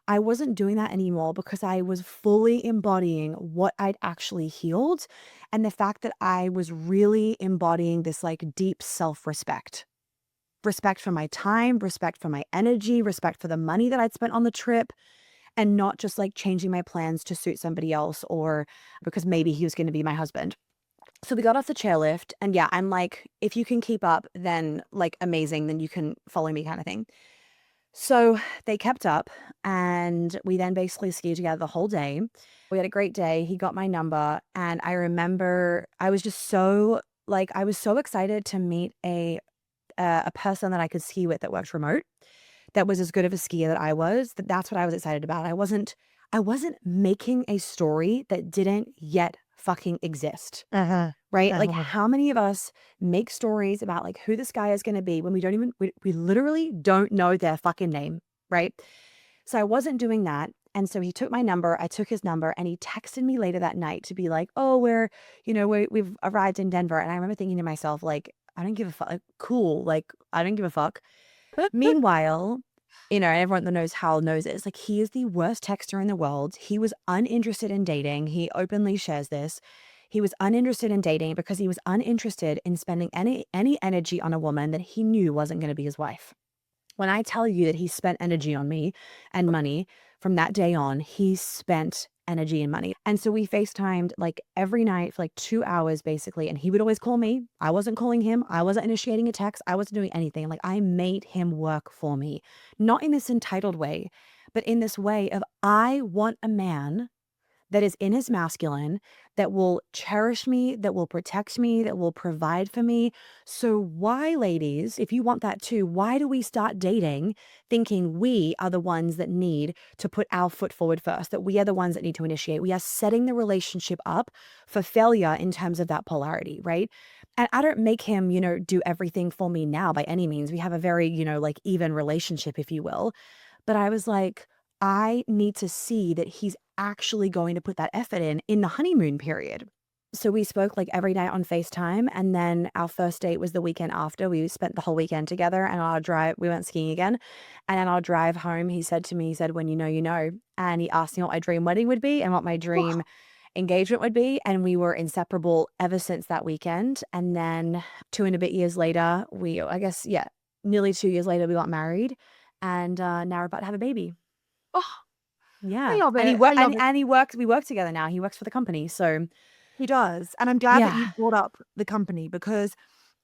I wasn't doing that anymore because I was fully embodying what I'd actually healed, and the fact that I was really embodying this like deep self-respect. Respect for my time, respect for my energy, respect for the money that I'd spent on the trip, and not just like changing my plans to suit somebody else or because maybe he was going to be my husband. So we got off the chairlift and yeah, I'm like, if you can keep up, then like amazing, then you can follow me kind of thing. So they kept up and we then basically skied together the whole day. We had a great day. He got my number and I remember I was just so like, I was so excited to meet a person that I could ski with that worked remote, that was as good of a skier that I was. That's what I was excited about. I wasn't making a story that didn't yet fucking exist. Right? Like how many of us make stories about like who this guy is going to be when we literally don't know their fucking name, right? So I wasn't doing that. And so he took my number, I took his number, and he texted me later that night to be like, oh, we've arrived in Denver. And I remember thinking to myself, like, I don't give a fuck. Like, cool. Like, I don't give a fuck. Meanwhile, everyone that knows Hal knows this. Like, he is the worst texter in the world. He was uninterested in dating. He openly shares this. He was uninterested in dating because he was uninterested in spending any energy on a woman that he knew wasn't going to be his wife. When I tell you that he spent energy on me and money from that day on, he spent energy and money. And so we FaceTimed like every night for like 2 hours basically. And he would always call me. I wasn't calling him. I wasn't initiating a text. I wasn't doing anything. Like I made him work for me, not in this entitled way, but in this way of I want a man that is in his masculine, that will cherish me, that will protect me, that will provide for me. So why, ladies, if you want that too, why do we start dating thinking we are the ones that need to put our foot forward first, that we are the ones that need to initiate? We are setting the relationship up for failure in terms of that polarity, right? And I don't make him, do everything for me now by any means. We have a very, like even relationship, if you will. But I was like, I need to see that he's actually going to put that effort in the honeymoon period. So we spoke like every night on FaceTime. And then our first date was the weekend after. We spent the whole weekend together, and on our drive, we went skiing again. And on our drive home, he said to me, he said, when you know, you know. And he asked me what my dream wedding would be and what my dream engagement would be. And we were inseparable ever since that weekend. And then 2 and a bit years later, nearly 2 years later, we got married. And now we're about to have a baby. Oh, I Yeah. love And he it. work I love it. and he works we work together now. He works for the company. So He does. And I'm glad that yeah. you brought up the company because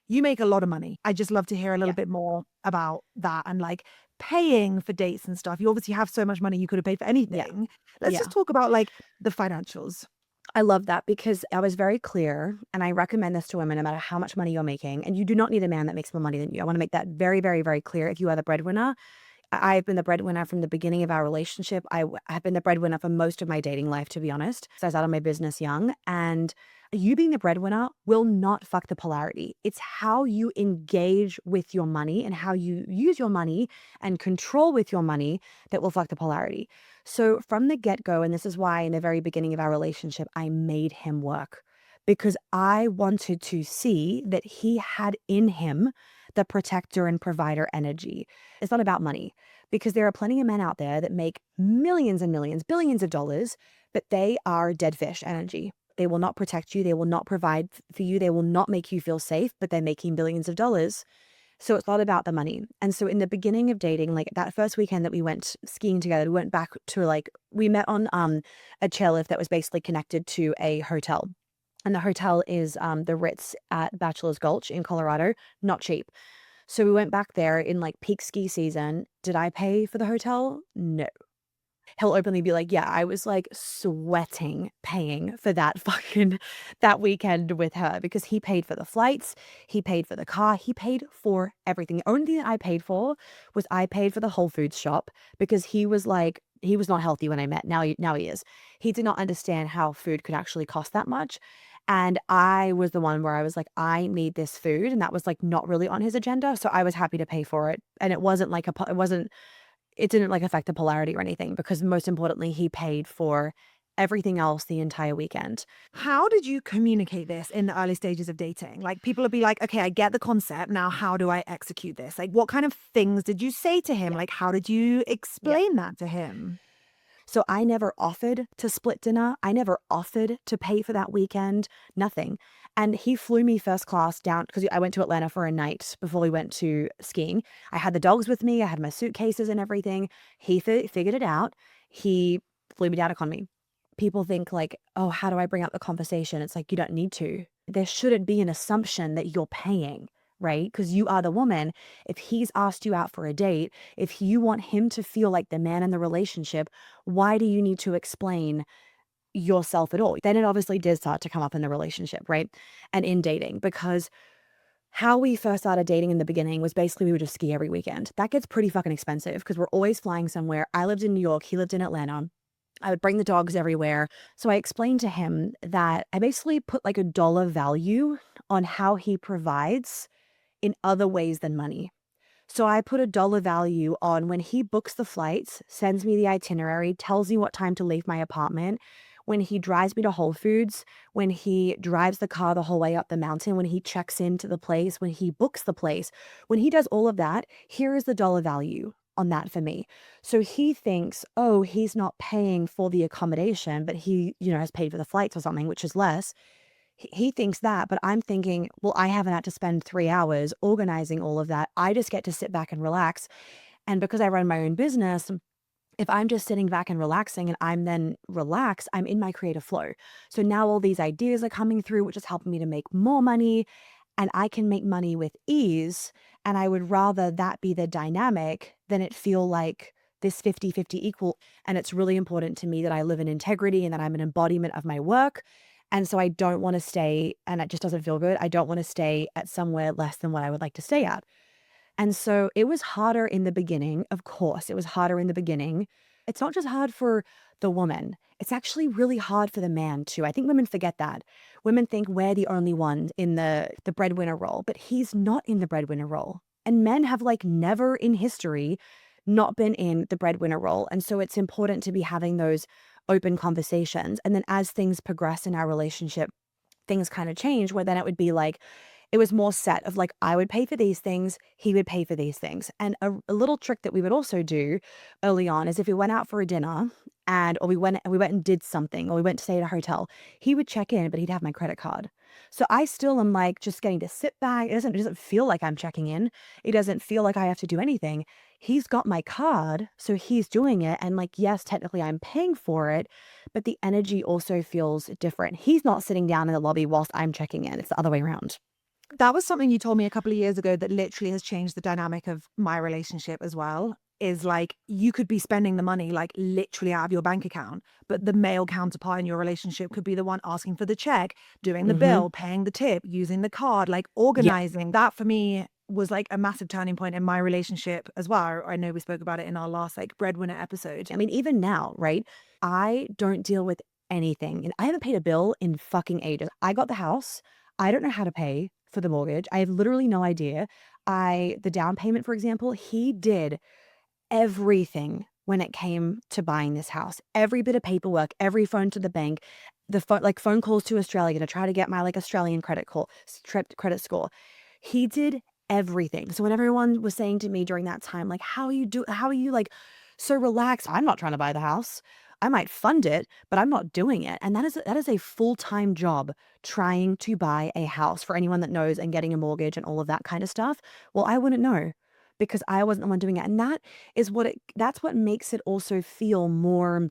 you make a lot of money. I just love to hear a little Yeah. bit more about that and like paying for dates and stuff. You obviously have so much money you could have paid for Yeah. anything. Let's Yeah. just talk about like the financials. I love that because I was very clear, and I recommend this to women no matter how much money you're making. And you do not need a man that makes more money than you. I want to make that very, very, very clear. If you are the breadwinner, I've been the breadwinner from the beginning of our relationship. Have been the breadwinner for most of my dating life, to be honest. So I started my business young, and you being the breadwinner will not fuck the polarity. It's how you engage with your money and how you use your money and control with your money that will fuck the polarity. So from the get-go, and this is why in the very beginning of our relationship, I made him work because I wanted to see that he had in him the protector and provider energy. It's not about money because there are plenty of men out there that make millions and millions, billions of dollars, but they are dead fish energy. They will not protect you. They will not provide for you. They will not make you feel safe, but they're making billions of dollars. So it's not about the money. And so in the beginning of dating, like that first weekend that we went skiing together, we went back to we met on a chairlift that was basically connected to a hotel. And the hotel is the Ritz at Bachelor's Gulch in Colorado. Not cheap. So we went back there in like peak ski season. Did I pay for the hotel? No. He'll openly be like, yeah, I was like sweating paying for that weekend with her because he paid for the flights, he paid for the car, he paid for everything. The only thing that I paid for was I paid for the Whole Foods shop because he was not healthy when I met. Now he is. He did not understand how food could actually cost that much. And I was the one where I was like, I need this food. And that was like not really on his agenda. So I was happy to pay for it. And it didn't like affect the polarity or anything because most importantly, he paid for everything else the entire weekend. How did you communicate this in the early stages of dating? Like people will be like, okay, I get the concept. Now, how do I execute this? Like what kind of things did you say to him? Yeah. Like how did you Yeah. explain that to him? So I never offered to split dinner. I never offered to pay for that weekend, nothing. And he flew me first class down because I went to Atlanta for a night before we went to skiing. I had the dogs with me. I had my suitcases and everything. He figured it out. He flew me down economy. People think like, oh, how do I bring up the conversation? It's like, you don't need to. There shouldn't be an assumption that you're paying, right? Because you are the woman. If he's asked you out for a date, if you want him to feel like the man in the relationship, why do you need to explain yourself at all? Then it obviously did start to come up in the relationship, right? And in dating, because how we first started dating in the beginning was basically we would just ski every weekend. That gets pretty fucking expensive because we're always flying somewhere. I lived in New York, he lived in Atlanta. I would bring the dogs everywhere. So I explained to him that I basically put like a dollar value on how he provides in other ways than money. So I put a dollar value on when he books the flights, sends me the itinerary, tells me what time to leave my apartment, when he drives me to Whole Foods, when he drives the car the whole way up the mountain, when he checks into the place, when he books the place, when he does all of that, here is the dollar value on that for me. So he thinks, oh, he's not paying for the accommodation, but he, has paid for the flights or something, which is less. He thinks that, but I'm thinking, well, I haven't had to spend 3 hours organizing all of that. I just get to sit back and relax. And because I run my own business, if I'm just sitting back and relaxing and I'm then relaxed, I'm in my creative flow. So now all these ideas are coming through, which is helping me to make more money, and I can make money with ease. And I would rather that be the dynamic than it feel like this 50-50 equal. And it's really important to me that I live in integrity and that I'm an embodiment of my work. And so I don't want to stay, and it just doesn't feel good. I don't want to stay at somewhere less than what I would like to stay at. And so it was harder in the beginning. Of course, it was harder in the beginning. It's not just hard for the woman. It's actually really hard for the man too. I think women forget that. Women think we're the only ones in the breadwinner role, but he's not in the breadwinner role. And men have like never in history not been in the breadwinner role. And so it's important to be having those open conversations. And then as things progress in our relationship, things kind of change where then it would be like, it was more set of like, I would pay for these things, he would pay for these things. And a little trick that we would also do early on is if we went out for a dinner or we went and did something, or we went to stay at a hotel, he would check in, but he'd have my credit card. So I still am like just getting to sit back. It doesn't feel like I'm checking in. It doesn't feel like I have to do anything. He's got my card, so he's doing it. And like, yes, technically I'm paying for it, but the energy also feels different. He's not sitting down in the lobby whilst I'm checking in. It's the other way around. That was something you told me a couple of years ago that literally has changed the dynamic of my relationship as well. Is like you could be spending the money like literally out of your bank account, but the male counterpart in your relationship could be the one asking for the check, doing the Mm-hmm. bill, paying the tip, using the card, like Yeah. organizing. That for me was like a massive turning point in my relationship as well. I know we spoke about it in our last like breadwinner episode. I mean, even now, right? I don't deal with anything. And I haven't paid a bill in fucking ages. I got the house. I don't know how to pay for the mortgage. I have literally no idea. The down payment, for example, he did everything when it came to buying this house. Every bit of paperwork, every phone to the bank, phone calls to Australia to try to get my like Australian credit score. He did everything. So when everyone was saying to me during that time, like, how are you like so relaxed? I'm not trying to buy the house. I might fund it, but I'm not doing it. And that is a full-time job, trying to buy a house, for anyone that knows, and getting a mortgage and all of that kind of stuff. Well, I wouldn't know because I wasn't the one doing it. And that's what makes it also feel more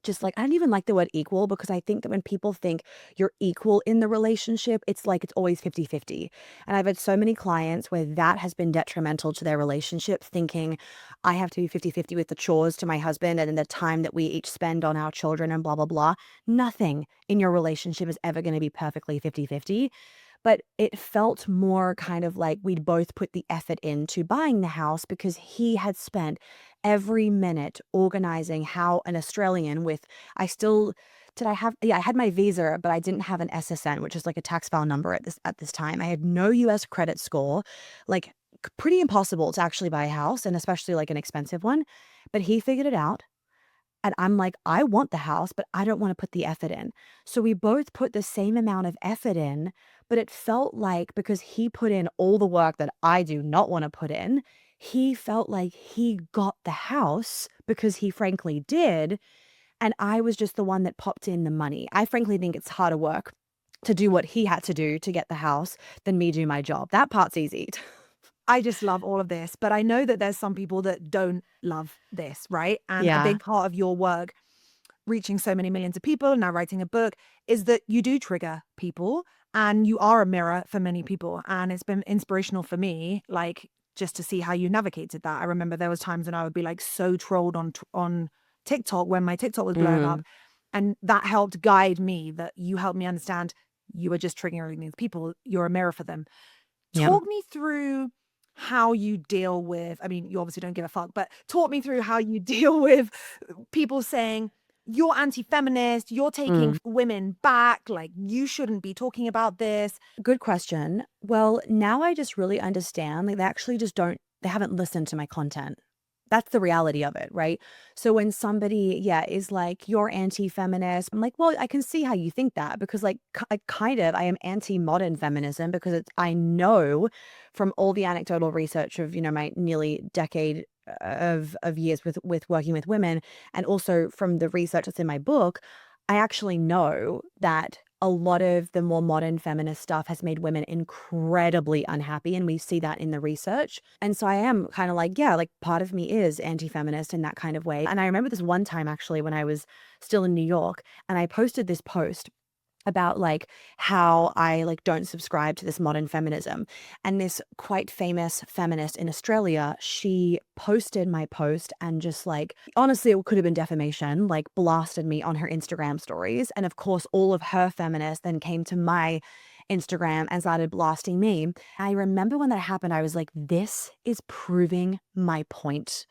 just like, I don't even like the word equal, because I think that when people think you're equal in the relationship, it's like it's always 50-50. And I've had so many clients where that has been detrimental to their relationship, thinking I have to be 50-50 with the chores to my husband and the time that we each spend on our children and blah, blah, blah. Nothing in your relationship is ever going to be perfectly 50-50. But it felt more kind of like we'd both put the effort into buying the house because he had spent every minute organizing how an Australian with, I still, did I have, yeah, I had my visa, but I didn't have an SSN, which is like a tax file number at this time. I had no US credit score, like pretty impossible to actually buy a house, and especially like an expensive one. But he figured it out. And I'm like, I want the house, but I don't want to put the effort in. So we both put the same amount of effort in, but it felt like because he put in all the work that I do not want to put in, he felt like he got the house because he frankly did. And I was just the one that popped in the money. I frankly think it's harder work to do what he had to do to get the house than me do my job. That part's easy. I just love all of this, but I know that there's some people that don't love this, right? And a Yeah. big part of your work, reaching so many millions of people, now writing a book, is that you do trigger people and you are a mirror for many people. And it's been inspirational for me, like just to see how you navigated that. I remember there was times when I would be like so trolled on TikTok when my TikTok was blowing up. Mm. And that helped guide me, that you helped me understand you are just triggering these people. You're a mirror for them. Yep. Talk me through how you deal with, I mean, you obviously don't give a fuck, but talk me through how you deal with people saying, you're anti-feminist, you're taking Mm. women back, like you shouldn't be talking about this. Good question. Well, now I just really understand, like, they haven't listened to my content. That's the reality of it, right? So when somebody, yeah, is like, you're anti-feminist, I'm like, well, I can see how you think that, because like, I am anti-modern feminism, because I know from all the anecdotal research of, my nearly decade of years with working with women, and also from the research that's in my book, I actually know that a lot of the more modern feminist stuff has made women incredibly unhappy. And we see that in the research. And so I am kind of like, yeah, like part of me is anti-feminist in that kind of way. And I remember this one time actually when I was still in New York and I posted this post about like how I like don't subscribe to this modern feminism. And this quite famous feminist in Australia, she posted my post and just like, honestly, it could have been defamation, like blasted me on her Instagram stories. And of course, all of her feminists then came to my Instagram and started blasting me. I remember when that happened, I was like, this is proving my point.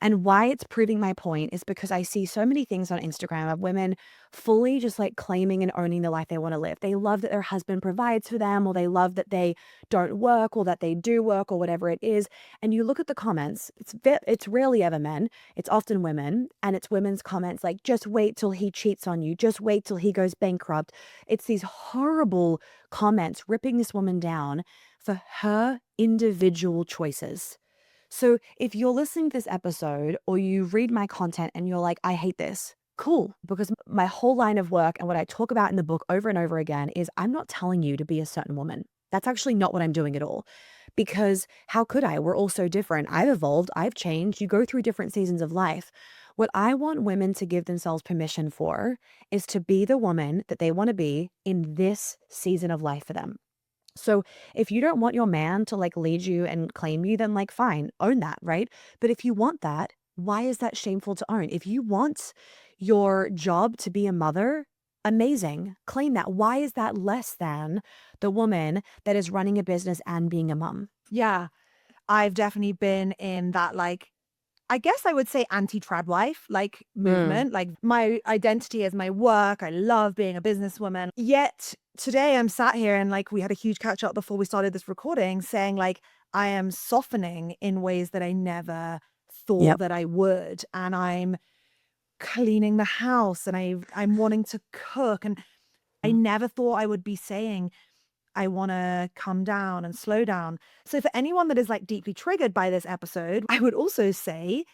And why it's proving my point is because I see so many things on Instagram of women fully just like claiming and owning the life they want to live. They love that their husband provides for them, or they love that they don't work, or that they do work, or whatever it is. And you look at the comments, it's rarely ever men, it's often women, and it's women's comments like, just wait till he cheats on you, just wait till he goes bankrupt. It's these horrible comments ripping this woman down for her individual choices. So if you're listening to this episode or you read my content and you're like, I hate this, cool. Because my whole line of work and what I talk about in the book over and over again is I'm not telling you to be a certain woman. That's actually not what I'm doing at all. Because how could I? We're all so different. I've evolved. I've changed. You go through different seasons of life. What I want women to give themselves permission for is to be the woman that they want to be in this season of life for them. So if you don't want your man to like lead you and claim you, then like fine, own that, right? But if you want that, why is that shameful to own? If you want your job to be a mother, amazing, claim that. Why is that less than the woman that is running a business and being a mom? Yeah, I've definitely been in that, like, I guess I would say anti-trad wife, like movement. Like my identity is my work. I love being a businesswoman. Yet today I'm sat here and like we had a huge catch up before we started this recording saying like I am softening in ways that I never thought Yep. that I would. And I'm cleaning the house and I'm wanting to cook. And I never thought I would be saying I want to come down and slow down. So for anyone that is like deeply triggered by this episode, I would also say,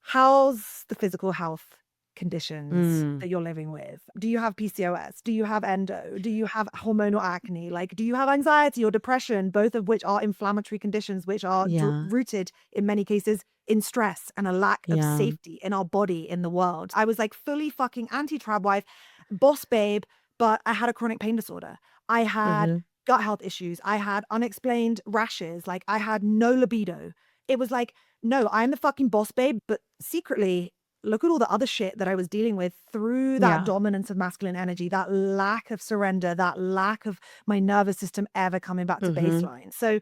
how's the physical health conditions that you're living with? Do you have PCOS? Do you have endo? Do you have hormonal acne? Like, do you have anxiety or depression? Both of which are inflammatory conditions, which are Yeah. rooted in many cases in stress and a lack of Yeah. safety in our body, in the world. I was like fully fucking anti-trad wife, boss babe, but I had a chronic pain disorder. I had gut health issues. I had unexplained rashes. Like I had no libido. It was like, no, I'm the fucking boss babe, but secretly, look at all the other shit that I was dealing with through that Yeah. dominance of masculine energy, that lack of surrender, that lack of my nervous system ever coming back to baseline. So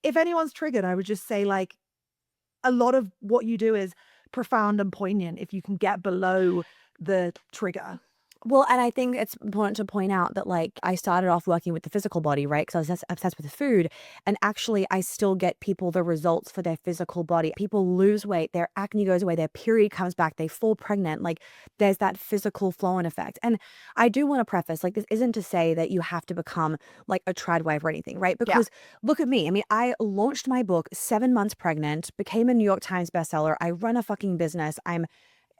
if anyone's triggered, I would just say like a lot of what you do is profound and poignant if you can get below the trigger. Well, and I think it's important to point out that like I started off working with the physical body, right? Because I was obsessed with the food. And actually, I still get people the results for their physical body. People lose weight, their acne goes away, their period comes back, they fall pregnant. Like there's that physical flow-on effect. And I do want to preface, like, this isn't to say that you have to become like a trad wife or anything, right? Because look at me. I mean, I launched my book 7 months pregnant, became a New York Times bestseller. I run a fucking business. I'm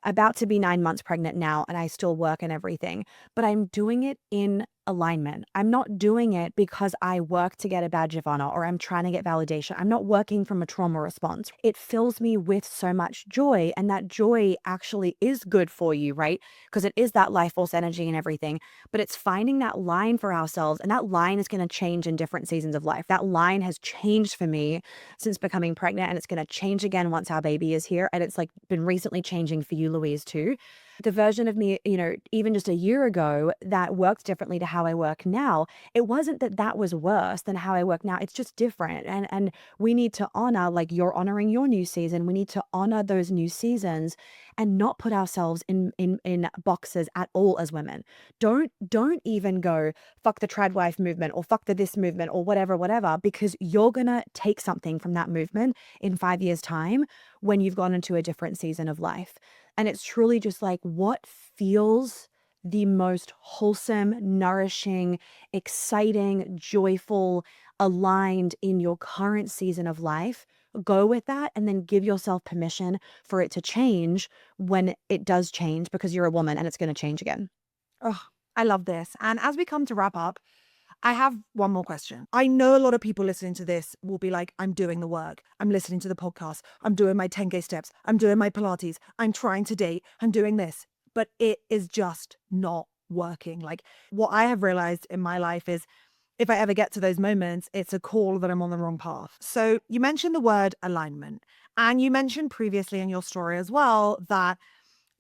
about to be 9 months pregnant now and I still work and everything, but I'm doing it in alignment. I'm not doing it because I work to get a badge of honor or I'm trying to get validation. I'm not working from a trauma response. It fills me with so much joy, and that joy actually is good for you, right? Because it is that life force energy and everything, but it's finding that line for ourselves, and that line is going to change in different seasons of life. That line has changed for me since becoming pregnant, and it's going to change again once our baby is here, and it's like been recently changing for you, Louise, too. The version of me, you know, even just a year ago that worked differently to how I work now, it wasn't that that was worse than how I work now. It's just different. And we need to honor, like you're honoring your new season. We need to honor those new seasons and not put ourselves in boxes at all as women. Don't even go fuck the trad wife movement or fuck the this movement or whatever, because you're gonna take something from that movement in 5 years' time when you've gone into a different season of life. And it's truly just like what feels the most wholesome, nourishing, exciting, joyful, aligned in your current season of life. Go with that and then give yourself permission for it to change when it does change, because you're a woman and it's going to change again. Oh, I love this. And as we come to wrap up, I have one more question. I know a lot of people listening to this will be like, I'm doing the work. I'm listening to the podcast. I'm doing my 10K steps. I'm doing my Pilates. I'm trying to date. I'm doing this. But it is just not working. Like, what I have realized in my life is if I ever get to those moments, it's a call that I'm on the wrong path. So you mentioned the word alignment. And you mentioned previously in your story as well that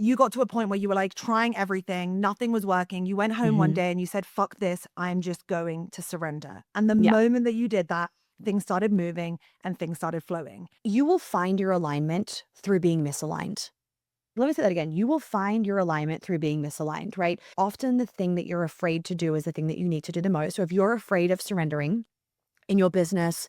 you got to a point where you were like trying everything, nothing was working. You went home one Hmm. day and you said, fuck this, I'm just going to surrender. And the Yeah. moment that you did that, things started moving and things started flowing. You will find your alignment through being misaligned. Let me say that again. You will find your alignment through being misaligned, right? Often the thing that you're afraid to do is the thing that you need to do the most. So if you're afraid of surrendering in your business,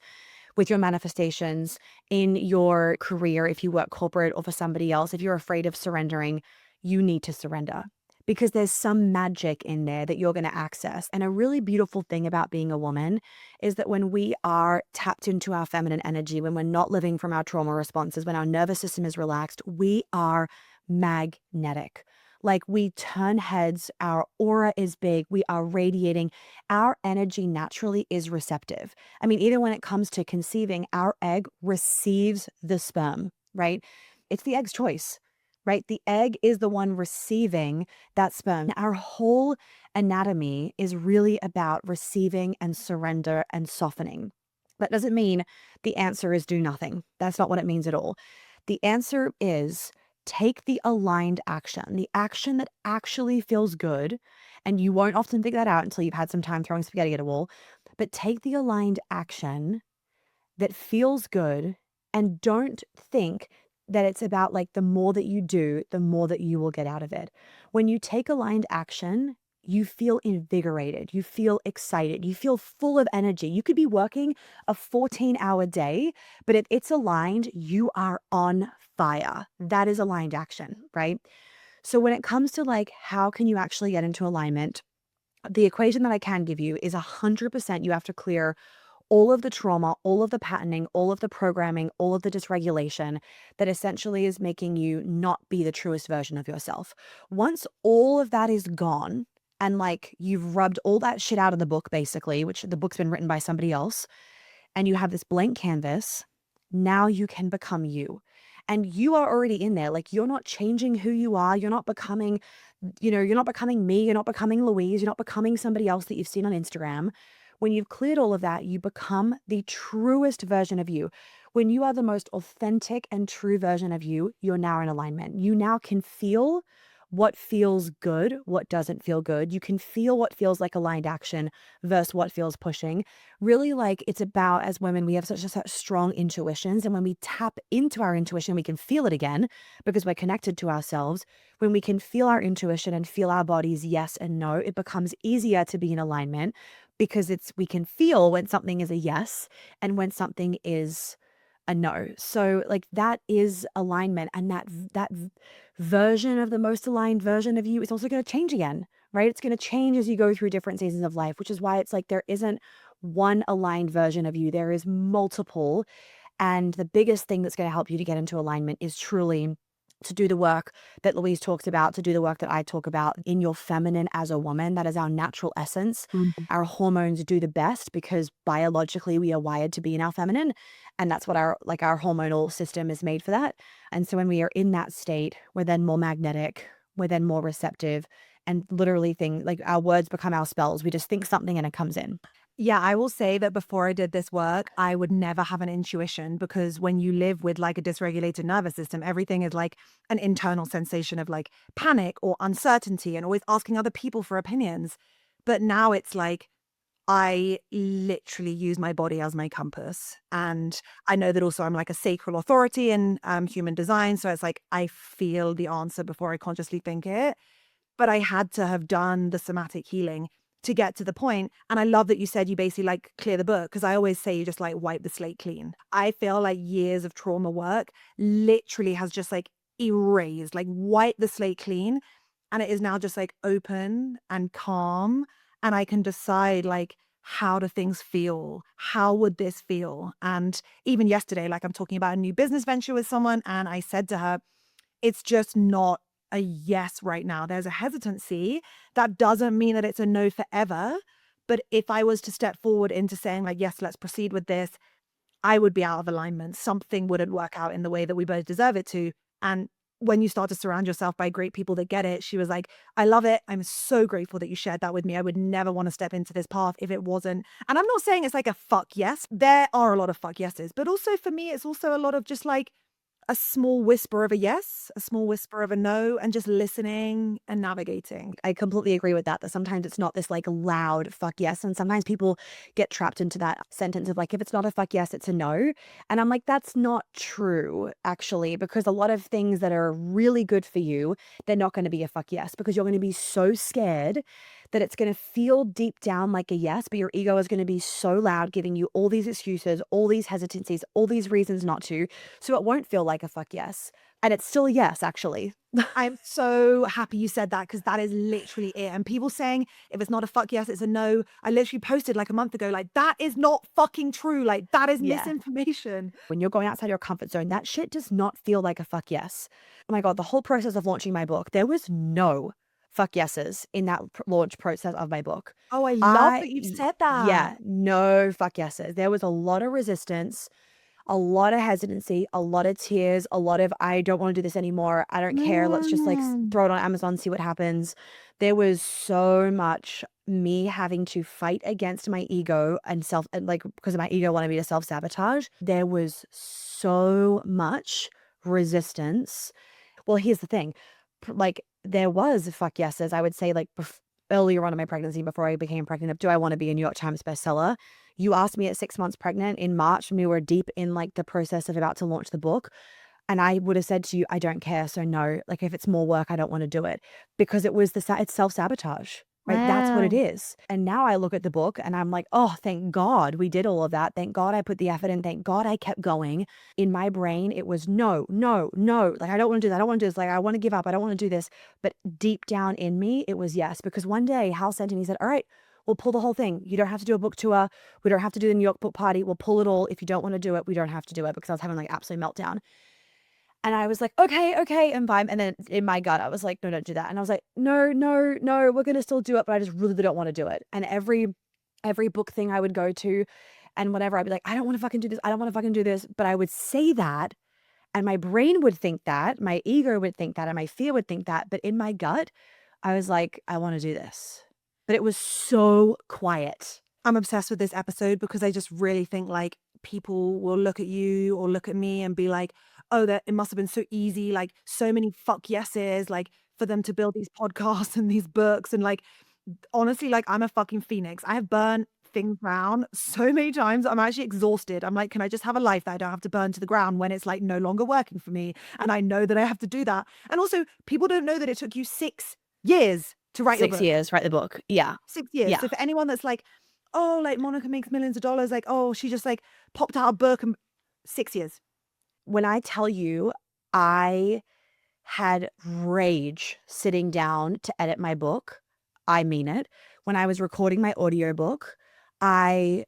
with your manifestations, in your career, if you work corporate or for somebody else, if you're afraid of surrendering, you need to surrender because there's some magic in there that you're going to access. And a really beautiful thing about being a woman is that when we are tapped into our feminine energy, when we're not living from our trauma responses, when our nervous system is relaxed, we are magnetic. Like we turn heads, our aura is big, we are radiating, our energy naturally is receptive. I mean, even when it comes to conceiving, our egg receives the sperm, right? It's the egg's choice, right? The egg is the one receiving that sperm. Our whole anatomy is really about receiving and surrender and softening. That doesn't mean the answer is do nothing. That's not what it means at all. The answer is take the aligned action, the action that actually feels good. And you won't often figure that out until you've had some time throwing spaghetti at a wall. But take the aligned action that feels good and don't think that it's about like the more that you do, the more that you will get out of it. When you take aligned action, you feel invigorated, you feel excited, you feel full of energy. You could be working a 14-hour day, but if it's aligned, you are on fire. That is aligned action, right? So when it comes to like, how can you actually get into alignment? The equation that I can give you is 100% you have to clear all of the trauma, all of the patterning, all of the programming, all of the dysregulation that essentially is making you not be the truest version of yourself. Once all of that is gone, and like you've rubbed all that shit out of the book, basically, which the book's been written by somebody else, and you have this blank canvas, now you can become you. And you are already in there. Like you're not changing who you are. You're not becoming, you're not becoming me. You're not becoming Louise. You're not becoming somebody else that you've seen on Instagram. When you've cleared all of that, you become the truest version of you. When you are the most authentic and true version of you, you're now in alignment. You now can feel what feels good, what doesn't feel good. You can feel what feels like aligned action versus what feels pushing. Really, like it's about, as women, we have such strong intuitions. And when we tap into our intuition, we can feel it again because we're connected to ourselves. When we can feel our intuition and feel our bodies yes and no, it becomes easier to be in alignment because we can feel when something is a yes and when something is a no. So like that is alignment, and that version of the most aligned version of you is also going to change again, right? It's going to change as you go through different seasons of life, which is why it's like there isn't one aligned version of you. There is multiple. And the biggest thing that's going to help you to get into alignment is truly to do the work that Louise talks about, to do the work that I talk about in your feminine as a woman. That is our natural essence. Our hormones do the best because biologically we are wired to be in our feminine. And that's what our hormonal system is made for that. And so when we are in that state, we're then more magnetic, we're then more receptive, and literally things like our words become our spells. We just think something and it comes in. Yeah, I will say that before I did this work, I would never have an intuition because when you live with like a dysregulated nervous system, everything is like an internal sensation of like panic or uncertainty and always asking other people for opinions. But now it's like I literally use my body as my compass. And I know that also I'm like a sacral authority in human design. So it's like I feel the answer before I consciously think it. But I had to have done the somatic healing to get to the point. And I love that you said you basically like clear the book, because I always say you just like wipe the slate clean. I feel like years of trauma work literally has just like erased, like wiped the slate clean. And it is now just like open and calm. And I can decide like, how do things feel? How would this feel? And even yesterday, like I'm talking about a new business venture with someone, and I said to her, it's just not a yes right now. There's a hesitancy. That doesn't mean that it's a no forever. But if I was to step forward into saying like, yes, let's proceed with this, I would be out of alignment. Something wouldn't work out in the way that we both deserve it to. And when you start to surround yourself by great people that get it, she was like, I love it. I'm so grateful that you shared that with me. I would never want to step into this path if it wasn't. And I'm not saying it's like a fuck yes. There are a lot of fuck yeses, but also for me, it's also a lot of just like a small whisper of a yes, a small whisper of a no, and just listening and navigating. I completely agree with that sometimes it's not this like loud fuck yes. And sometimes people get trapped into that sentence of like, if it's not a fuck yes, it's a no. And I'm like, that's not true, actually, because a lot of things that are really good for you, they're not going to be a fuck yes because you're going to be so scared that it's going to feel deep down like a yes, but your ego is going to be so loud, giving you all these excuses, all these hesitancies, all these reasons not to. So it won't feel like a fuck yes. And it's still a yes, actually. I'm so happy you said that because that is literally it. And people saying if it's not a fuck yes, it's a no. I literally posted like a month ago, like that is not fucking true. Like that is misinformation. When you're going outside your comfort zone, that shit does not feel like a fuck yes. Oh my God, the whole process of launching my book, there was no fuck yeses in that launch process of my book. Oh, I love that you've said that. Yeah, no fuck yeses. There was a lot of resistance, a lot of hesitancy, a lot of tears, a lot of, I don't want to do this anymore. I don't care. Let's just like throw it on Amazon, see what happens. There was so much me having to fight against my ego and like, because my ego wanted me to self-sabotage. There was so much resistance. Well, here's the thing. Like there was fuck yeses. I would say like earlier on in my pregnancy, before I became pregnant, of do I want to be a New York Times bestseller? You asked me at 6 months pregnant in March, and we were deep in like the process of about to launch the book. And I would have said to you, I don't care. So no, like if it's more work, I don't want to do it because it's self-sabotage, right? That's what it is. And now I look at the book and I'm like, oh, thank God we did all of that. Thank God I put the effort in. Thank God I kept going. In my brain, it was no, no, no. Like, I don't want to do that. I don't want to do this. Like, I want to give up. I don't want to do this. But deep down in me, it was yes. Because one day Hal sent me, he said, all right, we'll pull the whole thing. You don't have to do a book tour. We don't have to do the New York book party. We'll pull it all. If you don't want to do it, we don't have to do it, because I was having like absolute meltdown. And I was like, okay, and fine. And then in my gut, I was like, no, don't do that. And I was like, no, we're going to still do it. But I just really don't want to do it. And every book thing I would go to and whatever, I'd be like, I don't want to fucking do this. I don't want to fucking do this. But I would say that, and my brain would think that, my ego would think that, and my fear would think that. But in my gut, I was like, I want to do this. But it was so quiet. I'm obsessed with this episode because I just really think like people will look at you or look at me and be like, oh, that it must have been so easy, like so many fuck yeses, like for them to build these podcasts and these books. And like, honestly, like I'm a fucking phoenix. I have burned things down so many times. I'm actually exhausted. I'm like, can I just have a life that I don't have to burn to the ground when it's like no longer working for me? And I know that I have to do that. And also, people don't know that it took you 6 years to write your book. 6 years, write the book. Yeah. 6 years. Yeah. So for anyone that's like, oh, like Monica makes millions of dollars, like, oh, she just like popped out a book, and 6 years. When I tell you, I had rage sitting down to edit my book. I mean it. When I was recording my audiobook, at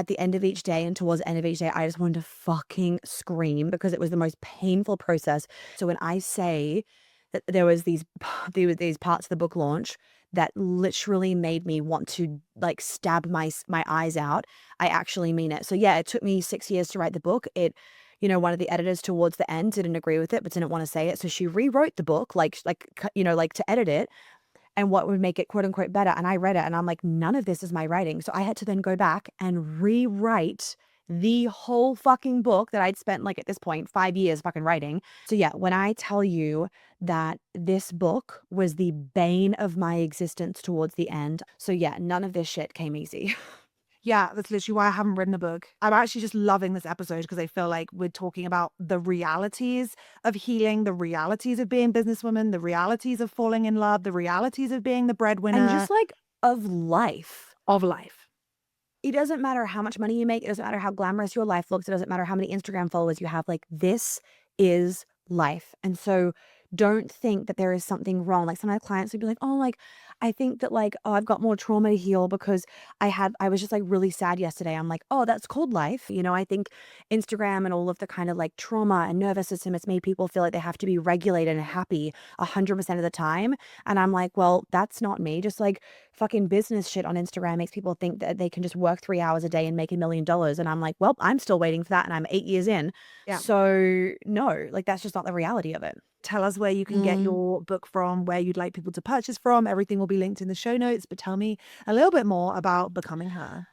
the end of each day and towards the end of each day, I just wanted to fucking scream because it was the most painful process. So when I say that there was these parts of the book launch that literally made me want to like stab my eyes out, I actually mean it. So yeah, it took me 6 years to write the book. One of the editors towards the end didn't agree with it, but didn't want to say it. So she rewrote the book, like to edit it and what would make it quote unquote better. And I read it and I'm like, none of this is my writing. So I had to then go back and rewrite the whole fucking book that I'd spent like at this point 5 years fucking writing. So yeah, when I tell you that this book was the bane of my existence towards the end. So yeah, none of this shit came easy. Yeah, that's literally why I haven't written a book. I'm actually just loving this episode because I feel like we're talking about the realities of healing, the realities of being a businesswoman, the realities of falling in love, the realities of being the breadwinner. And just like of life. Of life. It doesn't matter how much money you make. It doesn't matter how glamorous your life looks. It doesn't matter how many Instagram followers you have. Like, this is life. And so don't think that there is something wrong. Like, some of my clients would be like, oh, like, I think that like, oh, I've got more trauma to heal because I was just like really sad yesterday. I'm like, oh, that's called life. I think Instagram and all of the kind of like trauma and nervous system, it's made people feel like they have to be regulated and happy 100% of the time. And I'm like, well, that's not me. Just like fucking business shit on Instagram makes people think that they can just work 3 hours a day and make $1 million. And I'm like, well, I'm still waiting for that. And I'm 8 years in. Yeah. So no, like that's just not the reality of it. Tell us where you can get your book from, where you'd like people to purchase from. Everything will be linked in the show notes, but tell me a little bit more about Becoming Her.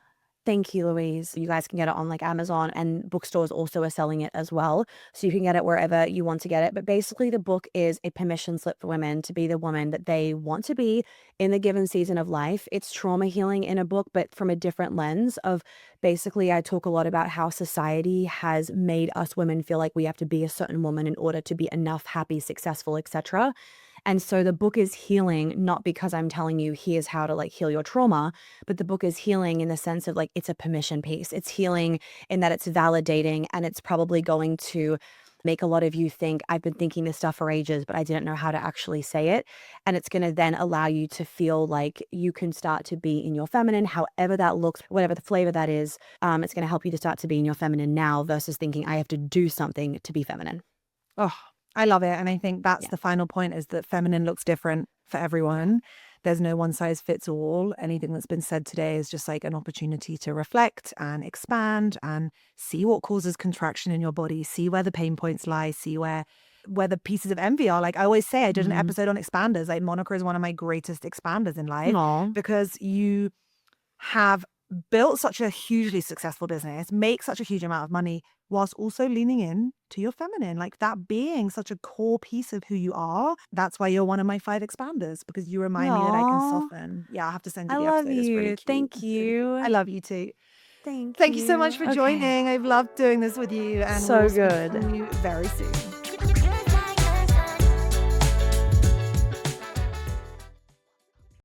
Thank you, Louise. You guys can get it on like Amazon, and bookstores also are selling it as well. So you can get it wherever you want to get it. But basically the book is a permission slip for women to be the woman that they want to be in the given season of life. It's trauma healing in a book, but from a different lens of basically I talk a lot about how society has made us women feel like we have to be a certain woman in order to be enough, happy, successful, etc. And so the book is healing, not because I'm telling you here's how to like heal your trauma, but the book is healing in the sense of like it's a permission piece. It's healing in that it's validating, and it's probably going to make a lot of you think, I've been thinking this stuff for ages, but I didn't know how to actually say it. And it's going to then allow you to feel like you can start to be in your feminine, however that looks, whatever the flavor that is. It's going to help you to start to be in your feminine now versus thinking I have to do something to be feminine. Oh, I love it. And I think that's Yeah. the final point, is that feminine looks different for everyone. There's no one size fits all. Anything that's been said today is just like an opportunity to reflect and expand and see what causes contraction in your body, see where the pain points lie, see where the pieces of envy are. Like I always say, I did an episode on expanders. Like Monica is one of my greatest expanders in life because you have built such a hugely successful business, make such a huge amount of money, whilst also leaning in to your feminine, like that being such a core piece of who you are. That's why you're one of my 5 expanders, because you remind me that I can soften. Yeah, I'll have to send you I the love episode. It's really you. cute. Thank It's really cute. you. I love you too. Thank you so much for Okay. joining. I've loved doing this with you, and So we'll speak good. to you very soon.